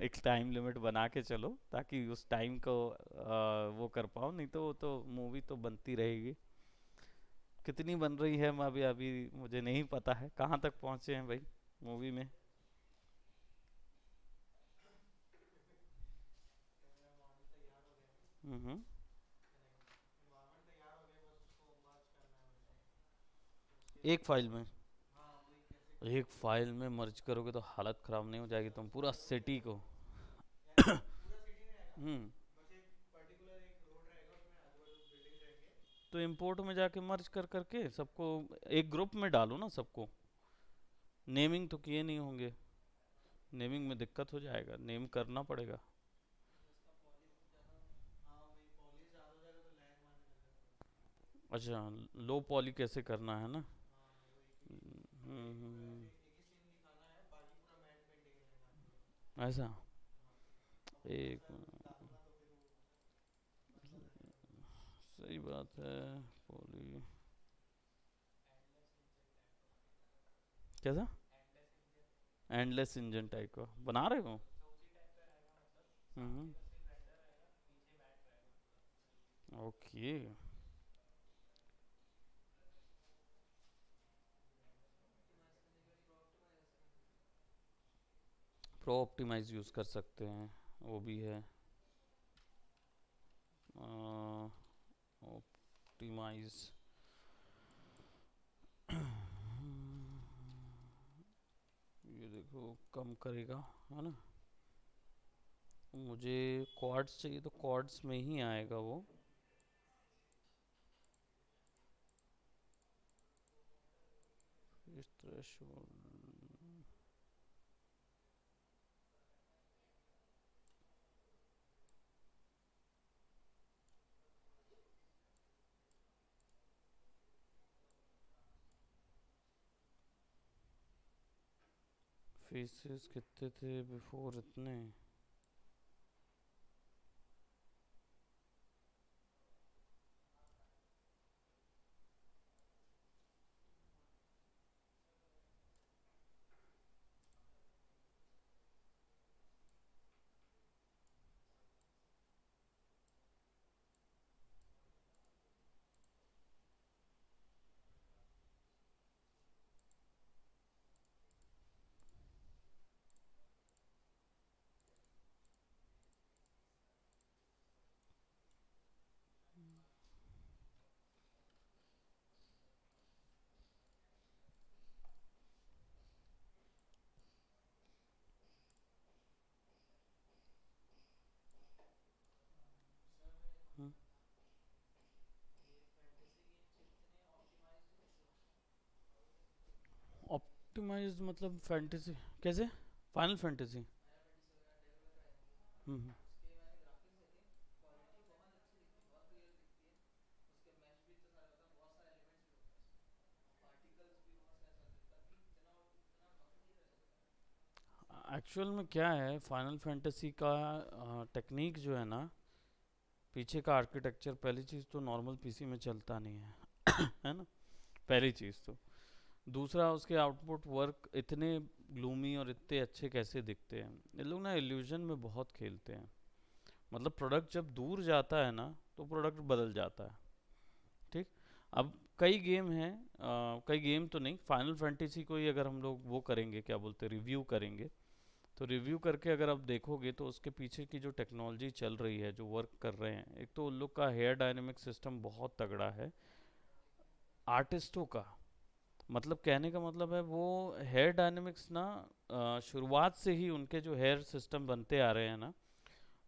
एक टाइम लिमिट बना के चलो ताकि उस टाइम को वो कर पाओ, नहीं तो वो तो मूवी तो बनती रहेगी। कितनी बन रही है, मैं अभी अभी मुझे नहीं पता है, कहाँ तक पहुँचे हैं भाई मूवी में। हम्म। एक फाइल में, एक फाइल में मर्ज करोगे तो हालत ख़राब नहीं हो जाएगी, तुम पूरा सिटी को। हम्म। तो इंपोर्ट में जाके मर्ज कर करके सबको एक ग्रुप में डालो ना सबको। नेमिंग तो किए नहीं होंगे, नेमिंग में दिक्कत हो जाएगा, नेम करना पड़ेगा। अच्छा, लो पॉली कैसे करना है ना। ऐसा, एक सही बात है। पॉली कैसा, एंडलेस इंजन टाइप का बना रहे हो। हम्म। ओके। प्रो ऑप्टिमाइज यूज़ कर सकते हैं, वो भी है। ऑप्टिमाइज, ये देखो कम करेगा, है ना। मुझे क्वाड्स चाहिए तो क्वाड्स में ही आएगा वो। इस थ्रेशोल्ड, फेसेस कितने थे बिफोर इतने। ऑप्टिमाइज मतलब फैंटेसी कैसे, फाइनल फैंटेसी। हम्म। एक्चुअल में क्या है फाइनल फैंटेसी का टेक्निक जो है ना, पीछे का आर्किटेक्चर, पहली चीज़ तो नॉर्मल पीसी में चलता नहीं है है ना, पहली चीज़ तो। दूसरा, उसके आउटपुट वर्क इतने ग्लूमी और इतने अच्छे कैसे दिखते हैं, ये लोग ना इल्यूजन में बहुत खेलते हैं। मतलब प्रोडक्ट जब दूर जाता है ना तो प्रोडक्ट बदल जाता है, ठीक। अब कई गेम हैं, कई गेम तो नहीं, फाइनल फैंटेसी को ही अगर हम लोग वो करेंगे, क्या बोलते हैं, रिव्यू करेंगे, तो रिव्यू करके अगर आप देखोगे तो उसके पीछे की जो टेक्नोलॉजी चल रही है, जो वर्क कर रहे हैं, एक तो उन लोग का हेयर डायनेमिक सिस्टम बहुत तगड़ा है। आर्टिस्टों का मतलब, कहने का मतलब है वो हेयर डायनेमिक्स ना, शुरुआत से ही उनके जो हेयर सिस्टम बनते आ रहे हैं ना,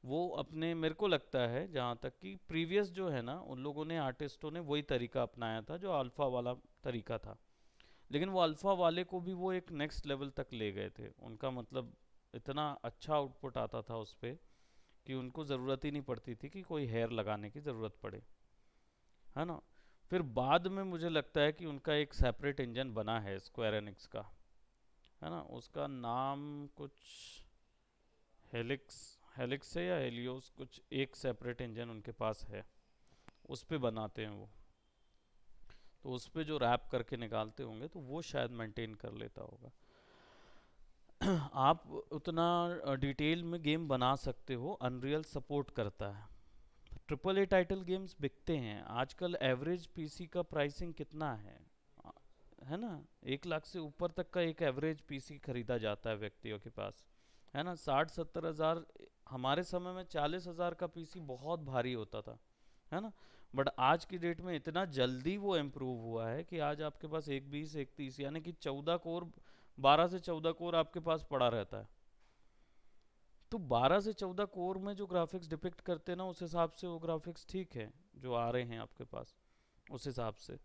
वो अपने, मेरे को लगता है जहाँ तक कि प्रीवियस जो है ना, उन लोगों ने, आर्टिस्टों ने वही तरीका अपनाया था जो अल्फ़ा वाला तरीका था। लेकिन वो अल्फ़ा वाले को भी वो एक नेक्स्ट लेवल तक ले गए थे, उनका मतलब इतना अच्छा आउटपुट आता था उस पर कि उनको ज़रूरत ही नहीं पड़ती थी कि कोई हेयर लगाने की ज़रूरत पड़े, है ना। फिर बाद में मुझे लगता है कि उनका एक सेपरेट इंजन बना है स्क्वायर एनिक्स का, है ना, उसका नाम कुछ हेलिक्स, हेलिक्स है या हेलियोस, कुछ एक सेपरेट इंजन उनके पास है, उस पे बनाते हैं वो। तो उस पे जो रैप करके निकालते होंगे तो वो शायद मेंटेन कर लेता होगा। आप उतना डिटेल में गेम बना सकते हो, अनरियल सपोर्ट करता है। ट्रिपल ए टाइटल गेम्स बिकते हैं आजकल। एवरेज पीसी का प्राइसिंग कितना आ- है ना, 1 लाख से ऊपर तक का एक एवरेज पीसी खरीदा जाता है व्यक्तियों के पास, है ना। 60-70 हज़ार, हमारे समय में 40 हज़ार का पीसी बहुत भारी होता था, है ना। बट आज की डेट में इतना जल्दी वो इम्प्रूव हुआ है कि आज आपके पास एक 20 एक 30 यानी कि 14 कोर, 12 से 14 कोर आपके पास पड़ा रहता है। तो 12 से 14 कोर में जो ग्राफिक्स डिपिक्ट करते हैं ना, उस हिसाब से वो ग्राफिक्स ठीक है जो आ रहे हैं आपके पास, उस हिसाब से,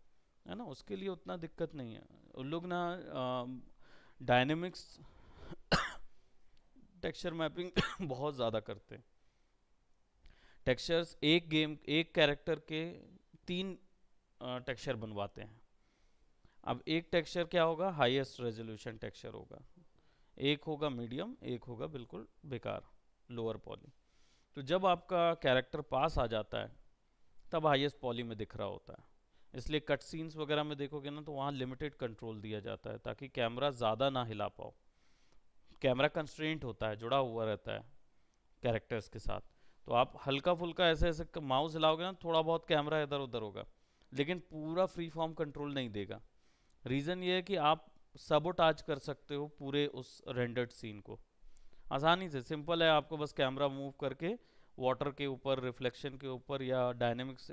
है ना, उसके लिए उतना दिक्कत नहीं है। उन लोग ना डायनेमिक्स टेक्सचर मैपिंग बहुत ज़्यादा करते हैं। टेक्सचर्स एक गेम, एक कैरेक्टर के 3 टेक्सचर बनवाते हैं। अब एक टेक्सचर क्या होगा, हाईएस्ट रेजोल्यूशन टेक्सचर होगा, एक होगा मीडियम, एक होगा बिल्कुल बेकार, लोअर पॉली। तो जब आपका कैरेक्टर पास आ जाता है तब हाईएस्ट पॉली में दिख रहा होता है। इसलिए कट सीन्स वगैरह में देखोगे ना, तो वहाँ लिमिटेड कंट्रोल दिया जाता है ताकि कैमरा ज़्यादा ना हिला पाओ। कैमरा कंस्ट्रेंट होता है, जुड़ा हुआ रहता है कैरेक्टर्स के साथ। तो आप हल्का फुल्का ऐसे ऐसे माउस हिलाओगे ना, थोड़ा बहुत कैमरा इधर उधर होगा, लेकिन पूरा फ्री फॉर्म कंट्रोल नहीं देगा। रीज़न ये है कि आप सबोटाज कर सकते हो पूरे उस रेंडर्ड सीन को आसानी से। सिंपल है, आपको बस कैमरा मूव करके वाटर के ऊपर, रिफ्लेक्शन के ऊपर, या डायनेमिक्स,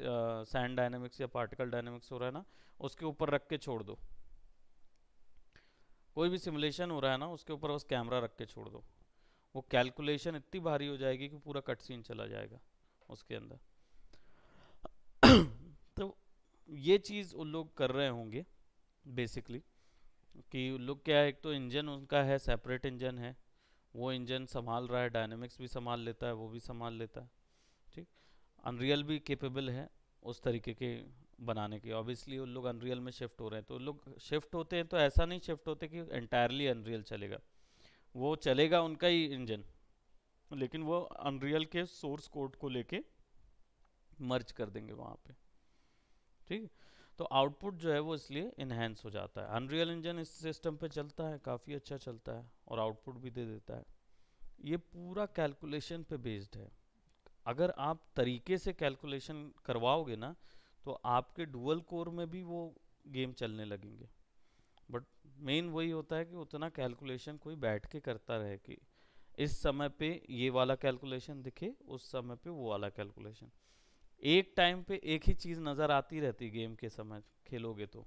सैंड डायनेमिक्स या पार्टिकल डायनेमिक्स हो रहा है ना, उसके ऊपर रख के छोड़ दो। कोई भी सिमुलेशन हो रहा है ना, उसके ऊपर बस कैमरा रख के छोड़ दो, वो कैलकुलेशन इतनी भारी हो जाएगी कि पूरा कट सीन चला जाएगा उसके अंदर। तो ये चीज़ उन लोग कर रहे होंगे बेसिकली, कि उन लोग क्या है, एक तो इंजन उनका है, सेपरेट इंजन है, वो इंजन संभाल रहा है, डायनेमिक्स भी संभाल लेता है, वो भी संभाल लेता है, ठीक। अनरियल भी केपेबल है उस तरीके के बनाने की। ऑब्वियसली उन लोग अनरियल में शिफ्ट हो रहे हैं, तो उन लोग शिफ्ट होते हैं तो ऐसा नहीं शिफ्ट होते कि एंटायरली अनरियल चलेगा, वो चलेगा उनका ही इंजन, लेकिन वो अनरियल के सोर्स कोड को लेके मर्ज कर देंगे वहाँ पे, ठीक। तो आउटपुट जो है वो इसलिए इन्हेंस हो जाता है। अनरियल इंजन इस सिस्टम पे चलता है, काफ़ी अच्छा चलता है और आउटपुट भी दे देता है। ये पूरा कैलकुलेशन पे बेस्ड है। अगर आप तरीके से कैलकुलेशन करवाओगे ना, तो आपके डुअल कोर में भी वो गेम चलने लगेंगे। बट मेन वही होता है कि उतना कैलकुलेशन कोई बैठ के करता रहे कि इस समय पे ये वाला कैलकुलेशन दिखे, उस समय पे वो वाला कैलकुलेशन। एक टाइम पे एक ही चीज़ नज़र आती रहती गेम के समय खेलोगे तो,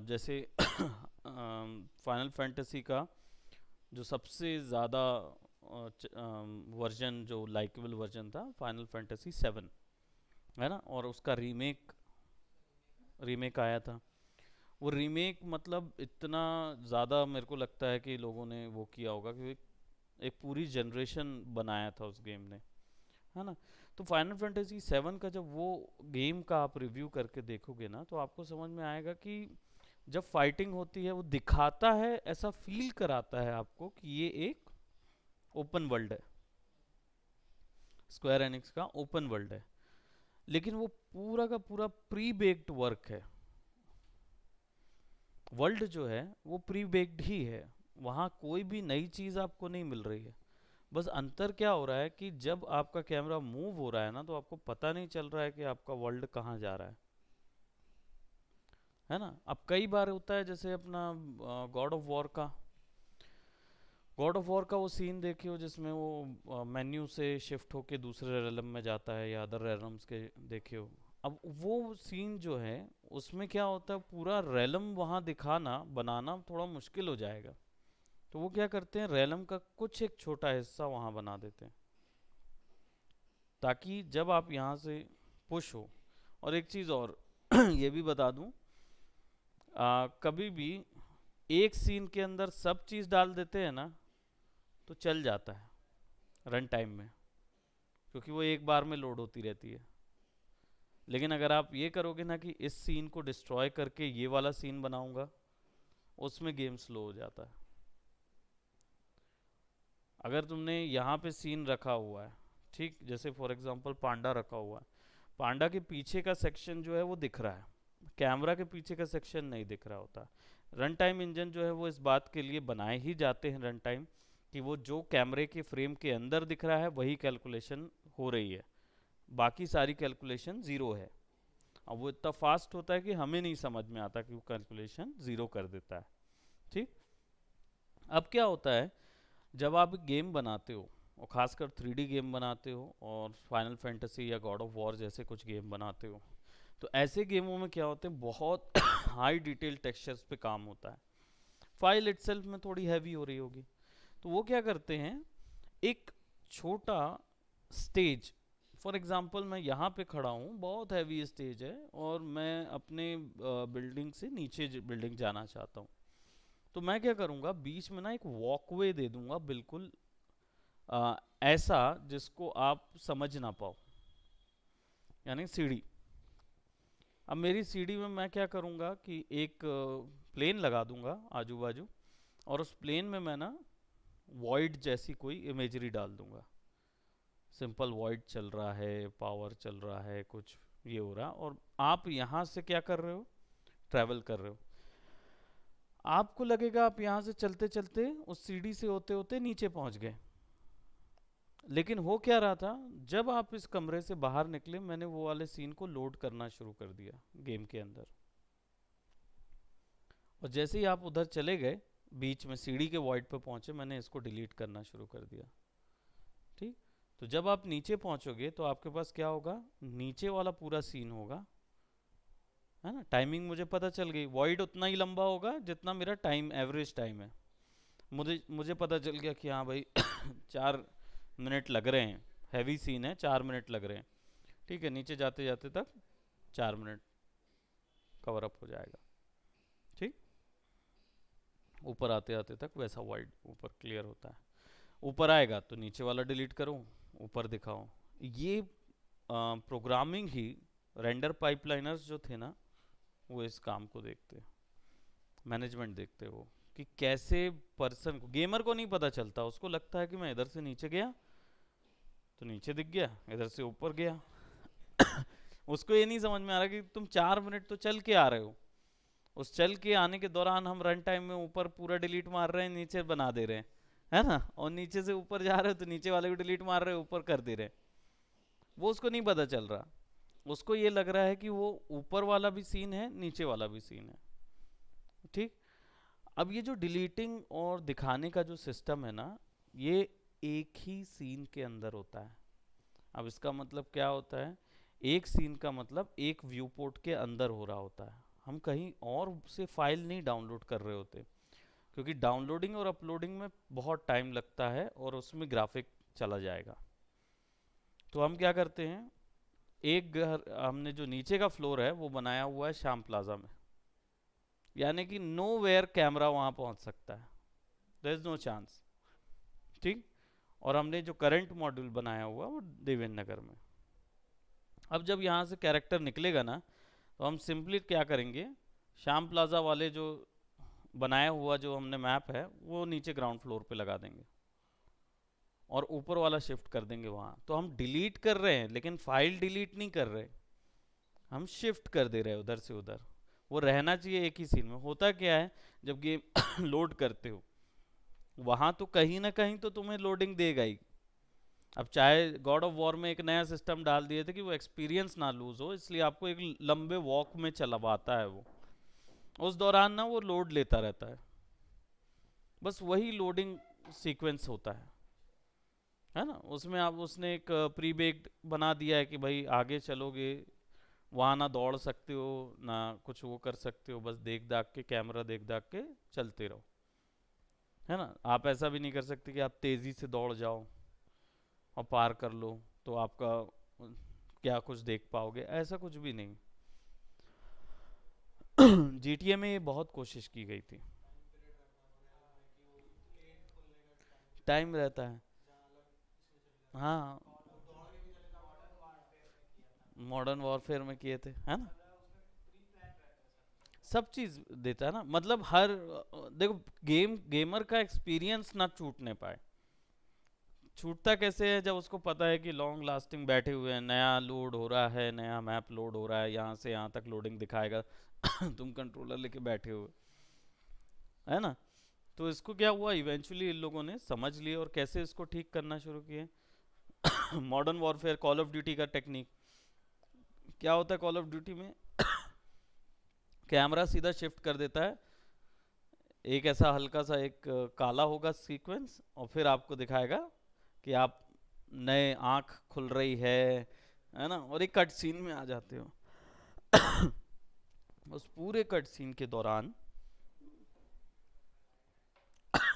जैसे फाइनल फैंटेसी का जो सबसे ज़्यादा वर्जन, जो लाइकेबल वर्जन था, फाइनल फैंटेसी 7, है ना, और उसका रीमेक, रीमेक आया था। वो रीमेक मतलब इतना ज़्यादा मेरे को लगता है कि लोगों ने वो किया होगा कि एक पूरी जनरेशन बनाया था उस गेम ने, है ना। तो फाइनल फैंटेसी 7 का जब वो गेम का आप रिव्यू करके देखोगे ना, तो आपको समझ में आएगा कि जब फाइटिंग होती है वो दिखाता है, ऐसा फील कराता है आपको कि ये एक ओपन वर्ल्ड है, स्क्वायर एनिक्स का ओपन वर्ल्ड है। लेकिन वो पूरा का पूरा प्री बेक्ड वर्क है, वर्ल्ड जो है वो प्री बेक्ड ही है, वहाँ कोई भी नई चीज़ आपको नहीं मिल रही है। बस अंतर क्या हो रहा है कि जब आपका कैमरा मूव हो रहा है ना, तो आपको पता नहीं चल रहा है कि आपका वर्ल्ड कहाँ जा रहा है। है ना। अब कई बार होता है जैसे अपना गॉड ऑफ वॉर का वो सीन देखियो जिसमें वो मेन्यू से शिफ्ट होके दूसरे रेलम में जाता है या अदर रेलम्स के देखियो। अब वो सीन जो है उसमें क्या होता है, पूरा रेलम वहाँ दिखाना बनाना थोड़ा मुश्किल हो जाएगा। तो वो क्या करते हैं, रेलम का कुछ एक छोटा हिस्सा वहाँ बना देते हैं ताकि जब आप यहाँ से पुश हो। और एक चीज़ और ये भी बता दूं, कभी भी एक सीन के अंदर सब चीज़ डाल देते हैं ना तो चल जाता है रन टाइम में, क्योंकि वो एक बार में लोड होती रहती है। लेकिन अगर आप ये करोगे ना कि इस सीन को डिस्ट्रॉय करके ये वाला सीन बनाऊंगा, उसमें गेम स्लो हो जाता है। अगर तुमने यहाँ पे सीन रखा हुआ है, ठीक, जैसे फॉर एग्जांपल पांडा रखा हुआ है, पांडा के पीछे का सेक्शन जो है वो दिख रहा है, कैमरा के पीछे का सेक्शन नहीं दिख रहा होता। रन टाइम इंजन जो है वो इस बात के लिए बनाए ही जाते हैं रन टाइम, कि वो जो कैमरे के फ्रेम के अंदर दिख रहा है वही कैलकुलेशन हो रही है, बाकी सारी कैलकुलेशन ज़ीरो है। अब वो इतना फास्ट होता है कि हमें नहीं समझ में आता कि वो कैलकुलेशन ज़ीरो कर देता है। ठीक। अब क्या होता है, जब आप गेम बनाते हो और ख़ासकर 3D गेम बनाते हो और फाइनल फैंटेसी या गॉड ऑफ वॉर जैसे कुछ गेम बनाते हो, तो ऐसे गेमों में क्या होते हैं, बहुत हाई डिटेल टेक्सचर्स पे काम होता है। फाइल इटसेल्फ में थोड़ी हैवी हो रही होगी, तो वो क्या करते हैं, एक छोटा स्टेज, फॉर एग्जांपल मैं यहाँ पे खड़ा हूँ, बहुत हैवी स्टेज है और मैं अपने बिल्डिंग से नीचे बिल्डिंग जाना चाहता हूँ, तो मैं क्या करूँगा, बीच में ना एक वॉकवे दे दूंगा बिल्कुल ऐसा जिसको आप समझ ना पाओ, यानी सीढ़ी। अब मेरी सीढ़ी में मैं क्या करूँगा कि एक प्लेन लगा दूंगा आजू बाजू, और उस प्लेन में मैं ना वॉइड जैसी कोई इमेजरी डाल दूंगा। सिंपल वॉइड चल रहा है, पावर चल रहा है, कुछ ये हो रहा, और आप यहाँ से क्या कर रहे हो, ट्रैवल कर रहे हो। आपको लगेगा आप यहाँ से चलते चलते उस सीढ़ी से होते होते नीचे पहुँच गए, लेकिन हो क्या रहा था, जब आप इस कमरे से बाहर निकले मैंने वो वाले सीन को लोड करना शुरू कर दिया गेम के अंदर, और जैसे ही आप उधर चले गए बीच में सीढ़ी के वॉइड पे पहुंचे, मैंने इसको डिलीट करना शुरू कर दिया। ठीक। तो जब आप नीचे पहुंचोगे तो आपके पास क्या होगा, नीचे वाला पूरा सीन होगा, है ना। टाइमिंग मुझे पता चल गई, वॉइड उतना ही लंबा होगा जितना मेरा टाइम, एवरेज टाइम है। मुझे पता चल गया कि हाँ भाई 4 मिनट लग रहे हैं, हैवी सीन है, 4 मिनट लग रहे हैं। ठीक है, नीचे जाते जाते तक 4 मिनट कवर अप हो जाएगा। ठीक। ऊपर आते आते तक वैसा वाइड ऊपर क्लियर होता है। ऊपर आएगा तो नीचे वाला डिलीट करूँ, ऊपर दिखाऊँ। ये प्रोग्रामिंग ही रेंडर पाइपलाइनर्स जो थे ना, वो इस काम को देखते, मैनेजमेंट देखते वो, कि कैसे पर्सन को, गेमर को नहीं पता चलता, उसको लगता है कि मैं इधर से नीचे गया तो नीचे दिख गया, इधर से ऊपर गया उसको ये नहीं समझ में आ रहा कि तुम 4 मिनट तो चल के आ रहे हो, उस चल के आने के दौरान हम रन टाइम में ऊपर पूरा डिलीट मार रहे हैं, नीचे बना दे रहे हैं, है ना, और नीचे से ऊपर जा रहे हो तो नीचे वाले को डिलीट मार रहे हो, ऊपर कर दे रहे हैं। वो उसको नहीं पता चल रहा, उसको ये लग रहा है कि वो ऊपर वाला भी सीन है, नीचे वाला भी सीन है। ठीक। अब ये जो डिलीटिंग और दिखाने का जो सिस्टम है ना, ये एक ही सीन के अंदर होता है। अब इसका मतलब क्या होता है, एक सीन का मतलब एक व्यू पोर्ट के अंदर हो रहा होता है, हम कहीं और से फाइल नहीं डाउनलोड कर रहे होते, क्योंकि डाउनलोडिंग और अपलोडिंग में बहुत टाइम लगता है और उसमें ग्राफिक चला जाएगा। तो हम क्या करते हैं, एक घर हमने जो नीचे का फ्लोर है वो बनाया हुआ है श्याम प्लाजा में, यानी कि नो वेयर कैमरा वहां पहुंच सकता है, देयर इज नो चांस। ठीक। और हमने जो करंट मॉड्यूल बनाया हुआ वो देवेंद्र नगर में। अब जब यहाँ से कैरेक्टर निकलेगा ना, तो हम सिंपली क्या करेंगे, श्याम प्लाजा वाले जो बनाया हुआ जो हमने मैप है वो नीचे ग्राउंड फ्लोर पे लगा देंगे और ऊपर वाला शिफ्ट कर देंगे वहाँ। तो हम डिलीट कर रहे हैं लेकिन फाइल डिलीट नहीं कर रहे, हम शिफ्ट कर दे रहे हैं उधर से उधर। वो रहना चाहिए एक ही सीन में। होता क्या है, जब गेम लोड करते हो वहाँ तो कहीं ना कहीं तो तुम्हें लोडिंग देगा ही। अब चाहे गॉड ऑफ वॉर में एक नया सिस्टम डाल दिए थे कि वो एक्सपीरियंस ना लूज हो, इसलिए आपको एक लंबे वॉक में चलवाता है वो, उस दौरान ना वो लोड लेता रहता है, बस वही लोडिंग सीक्वेंस होता है ना। उसमें आप उसने एक प्री बेक्ड बना दिया है कि भाई आगे चलोगे वहाँ ना दौड़ सकते हो ना कुछ वो कर सकते हो, बस देख दाख के कैमरा देख दाख के चलते रहो, है ना। आप ऐसा भी नहीं कर सकते कि आप तेज़ी से दौड़ जाओ और पार कर लो, तो आपका क्या कुछ देख पाओगे, ऐसा कुछ भी नहीं। GTA में ये बहुत कोशिश की गई थी। टाइम रहता है। हाँ, मॉडर्न वॉरफेयर में किए थे, है ना। सब चीज देता है ना, मतलब हर देखो, गेमर का एक्सपीरियंस ना छूटने पाए। छूटता कैसे है, जब उसको पता है कि लॉन्ग लास्टिंग बैठे हुए हैं, नया लोड हो रहा है, नया मैप लोड हो रहा है, यहाँ से यहाँ तक लोडिंग दिखाएगा। तुम कंट्रोलर लेके बैठे हुए, है ना। तो इसको क्या हुआ, इवेंचुअली इन लोगों ने समझ लिया और कैसे इसको ठीक करना शुरू किए। Modern warfare, call of duty का टेक्निक क्या होता है, कॉल ऑफ ड्यूटी में कैमरा सीधा शिफ्ट कर देता है, एक ऐसा हल्का सा एक काला होगा सीक्वेंस, और फिर आपको दिखाएगा कि आप नए आंख खुल रही है ना, और एक कट सीन में आ जाते हो। उस पूरे कट सीन के दौरान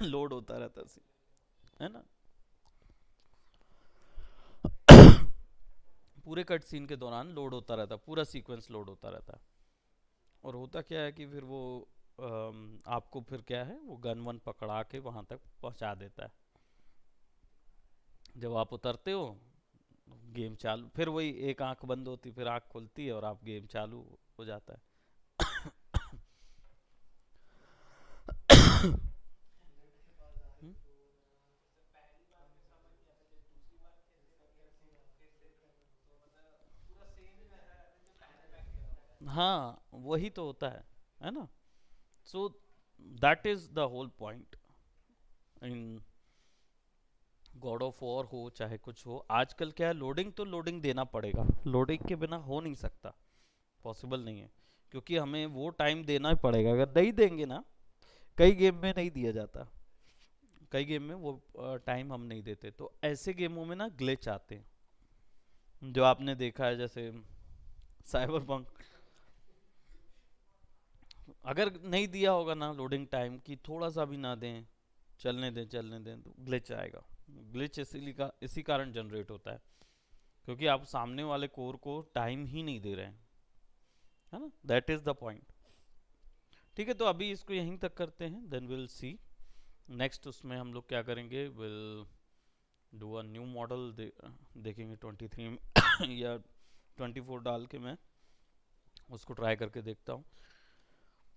लोड होता रहता है ना। पूरे कट सीन के दौरान लोड होता रहता है, पूरा सीक्वेंस लोड होता रहता है। और होता क्या है कि फिर वो आपको फिर क्या है, वो गन वन पकड़ा के वहां तक पहुंचा देता है। जब आप उतरते हो, गेम चालू, फिर वही एक आंख बंद होती फिर आंख खुलती है और आप गेम चालू हो जाता है। हम्म? हाँ, वही तो होता है ना। So that is the whole point in God of War हो चाहे कुछ हो। आजकल क्या है, लोडिंग तो लोडिंग देना पड़ेगा, लोडिंग के बिना हो नहीं सकता, पॉसिबल नहीं है, क्योंकि हमें वो टाइम देना ही पड़ेगा। अगर नहीं देंगे ना, कई गेम में नहीं दिया जाता, कई गेम में वो टाइम हम नहीं देते, तो ऐसे गेमों में ना ग्लिच आते हैं, जो आपने देखा है जैसे साइबर पंक। अगर नहीं दिया होगा ना लोडिंग टाइम की, थोड़ा सा भी ना दें, चलने दें तो ग्लिच आएगा। ग्लिच इसी कारण जनरेट होता है, क्योंकि आप सामने वाले कोर को टाइम ही नहीं दे रहे हैं, है ना। That is the point. ठीक है, तो अभी इसको यहीं तक करते हैं, देन विल सी नेक्स्ट उसमें हम लोग क्या करेंगे। Will do a new model देखेंगे 23 में या 24 डाल के मैं उसको ट्राई करके देखता हूँ।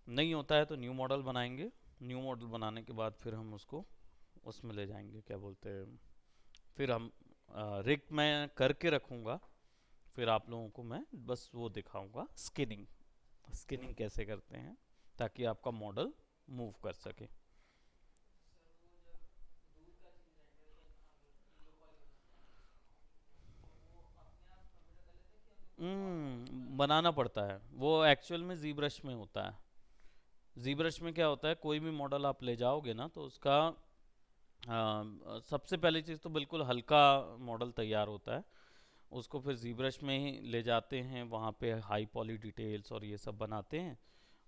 नहीं होता है तो न्यू मॉडल बनाएंगे, न्यू मॉडल बनाने के बाद फिर हम उसको उसमें ले जाएंगे, क्या बोलते हैं, फिर हम रिग मैं करके रखूँगा, फिर आप लोगों को मैं बस वो दिखाऊंगा, स्किनिंग, स्किनिंग कैसे करते हैं, ताकि आपका मॉडल मूव कर सके। बनाना पड़ता है, वो एक्चुअल में जी ब्रश में होता है। जी ब्रश में क्या होता है, कोई भी मॉडल आप ले जाओगे ना तो उसका सबसे पहली चीज़ तो बिल्कुल हल्का मॉडल तैयार होता है, उसको फिर जी ब्रश में ही ले जाते हैं, वहाँ पे हाई पॉली डिटेल्स और ये सब बनाते हैं,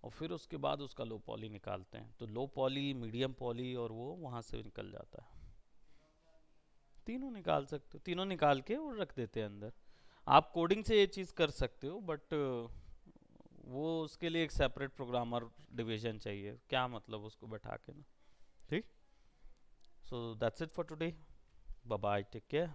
और फिर उसके बाद उसका लो पॉली निकालते हैं, तो लो पॉली, मीडियम पॉली और वो वहाँ से निकल जाता है। तीनों निकाल सकते हो, तीनों निकाल के और रख देते हैं अंदर। आप कोडिंग से ये चीज़ कर सकते हो, बट वो उसके लिए एक सेपरेट प्रोग्रामर डिवीजन चाहिए, क्या मतलब उसको बैठा के ना। ठीक, so that's it for today, bye bye, take care.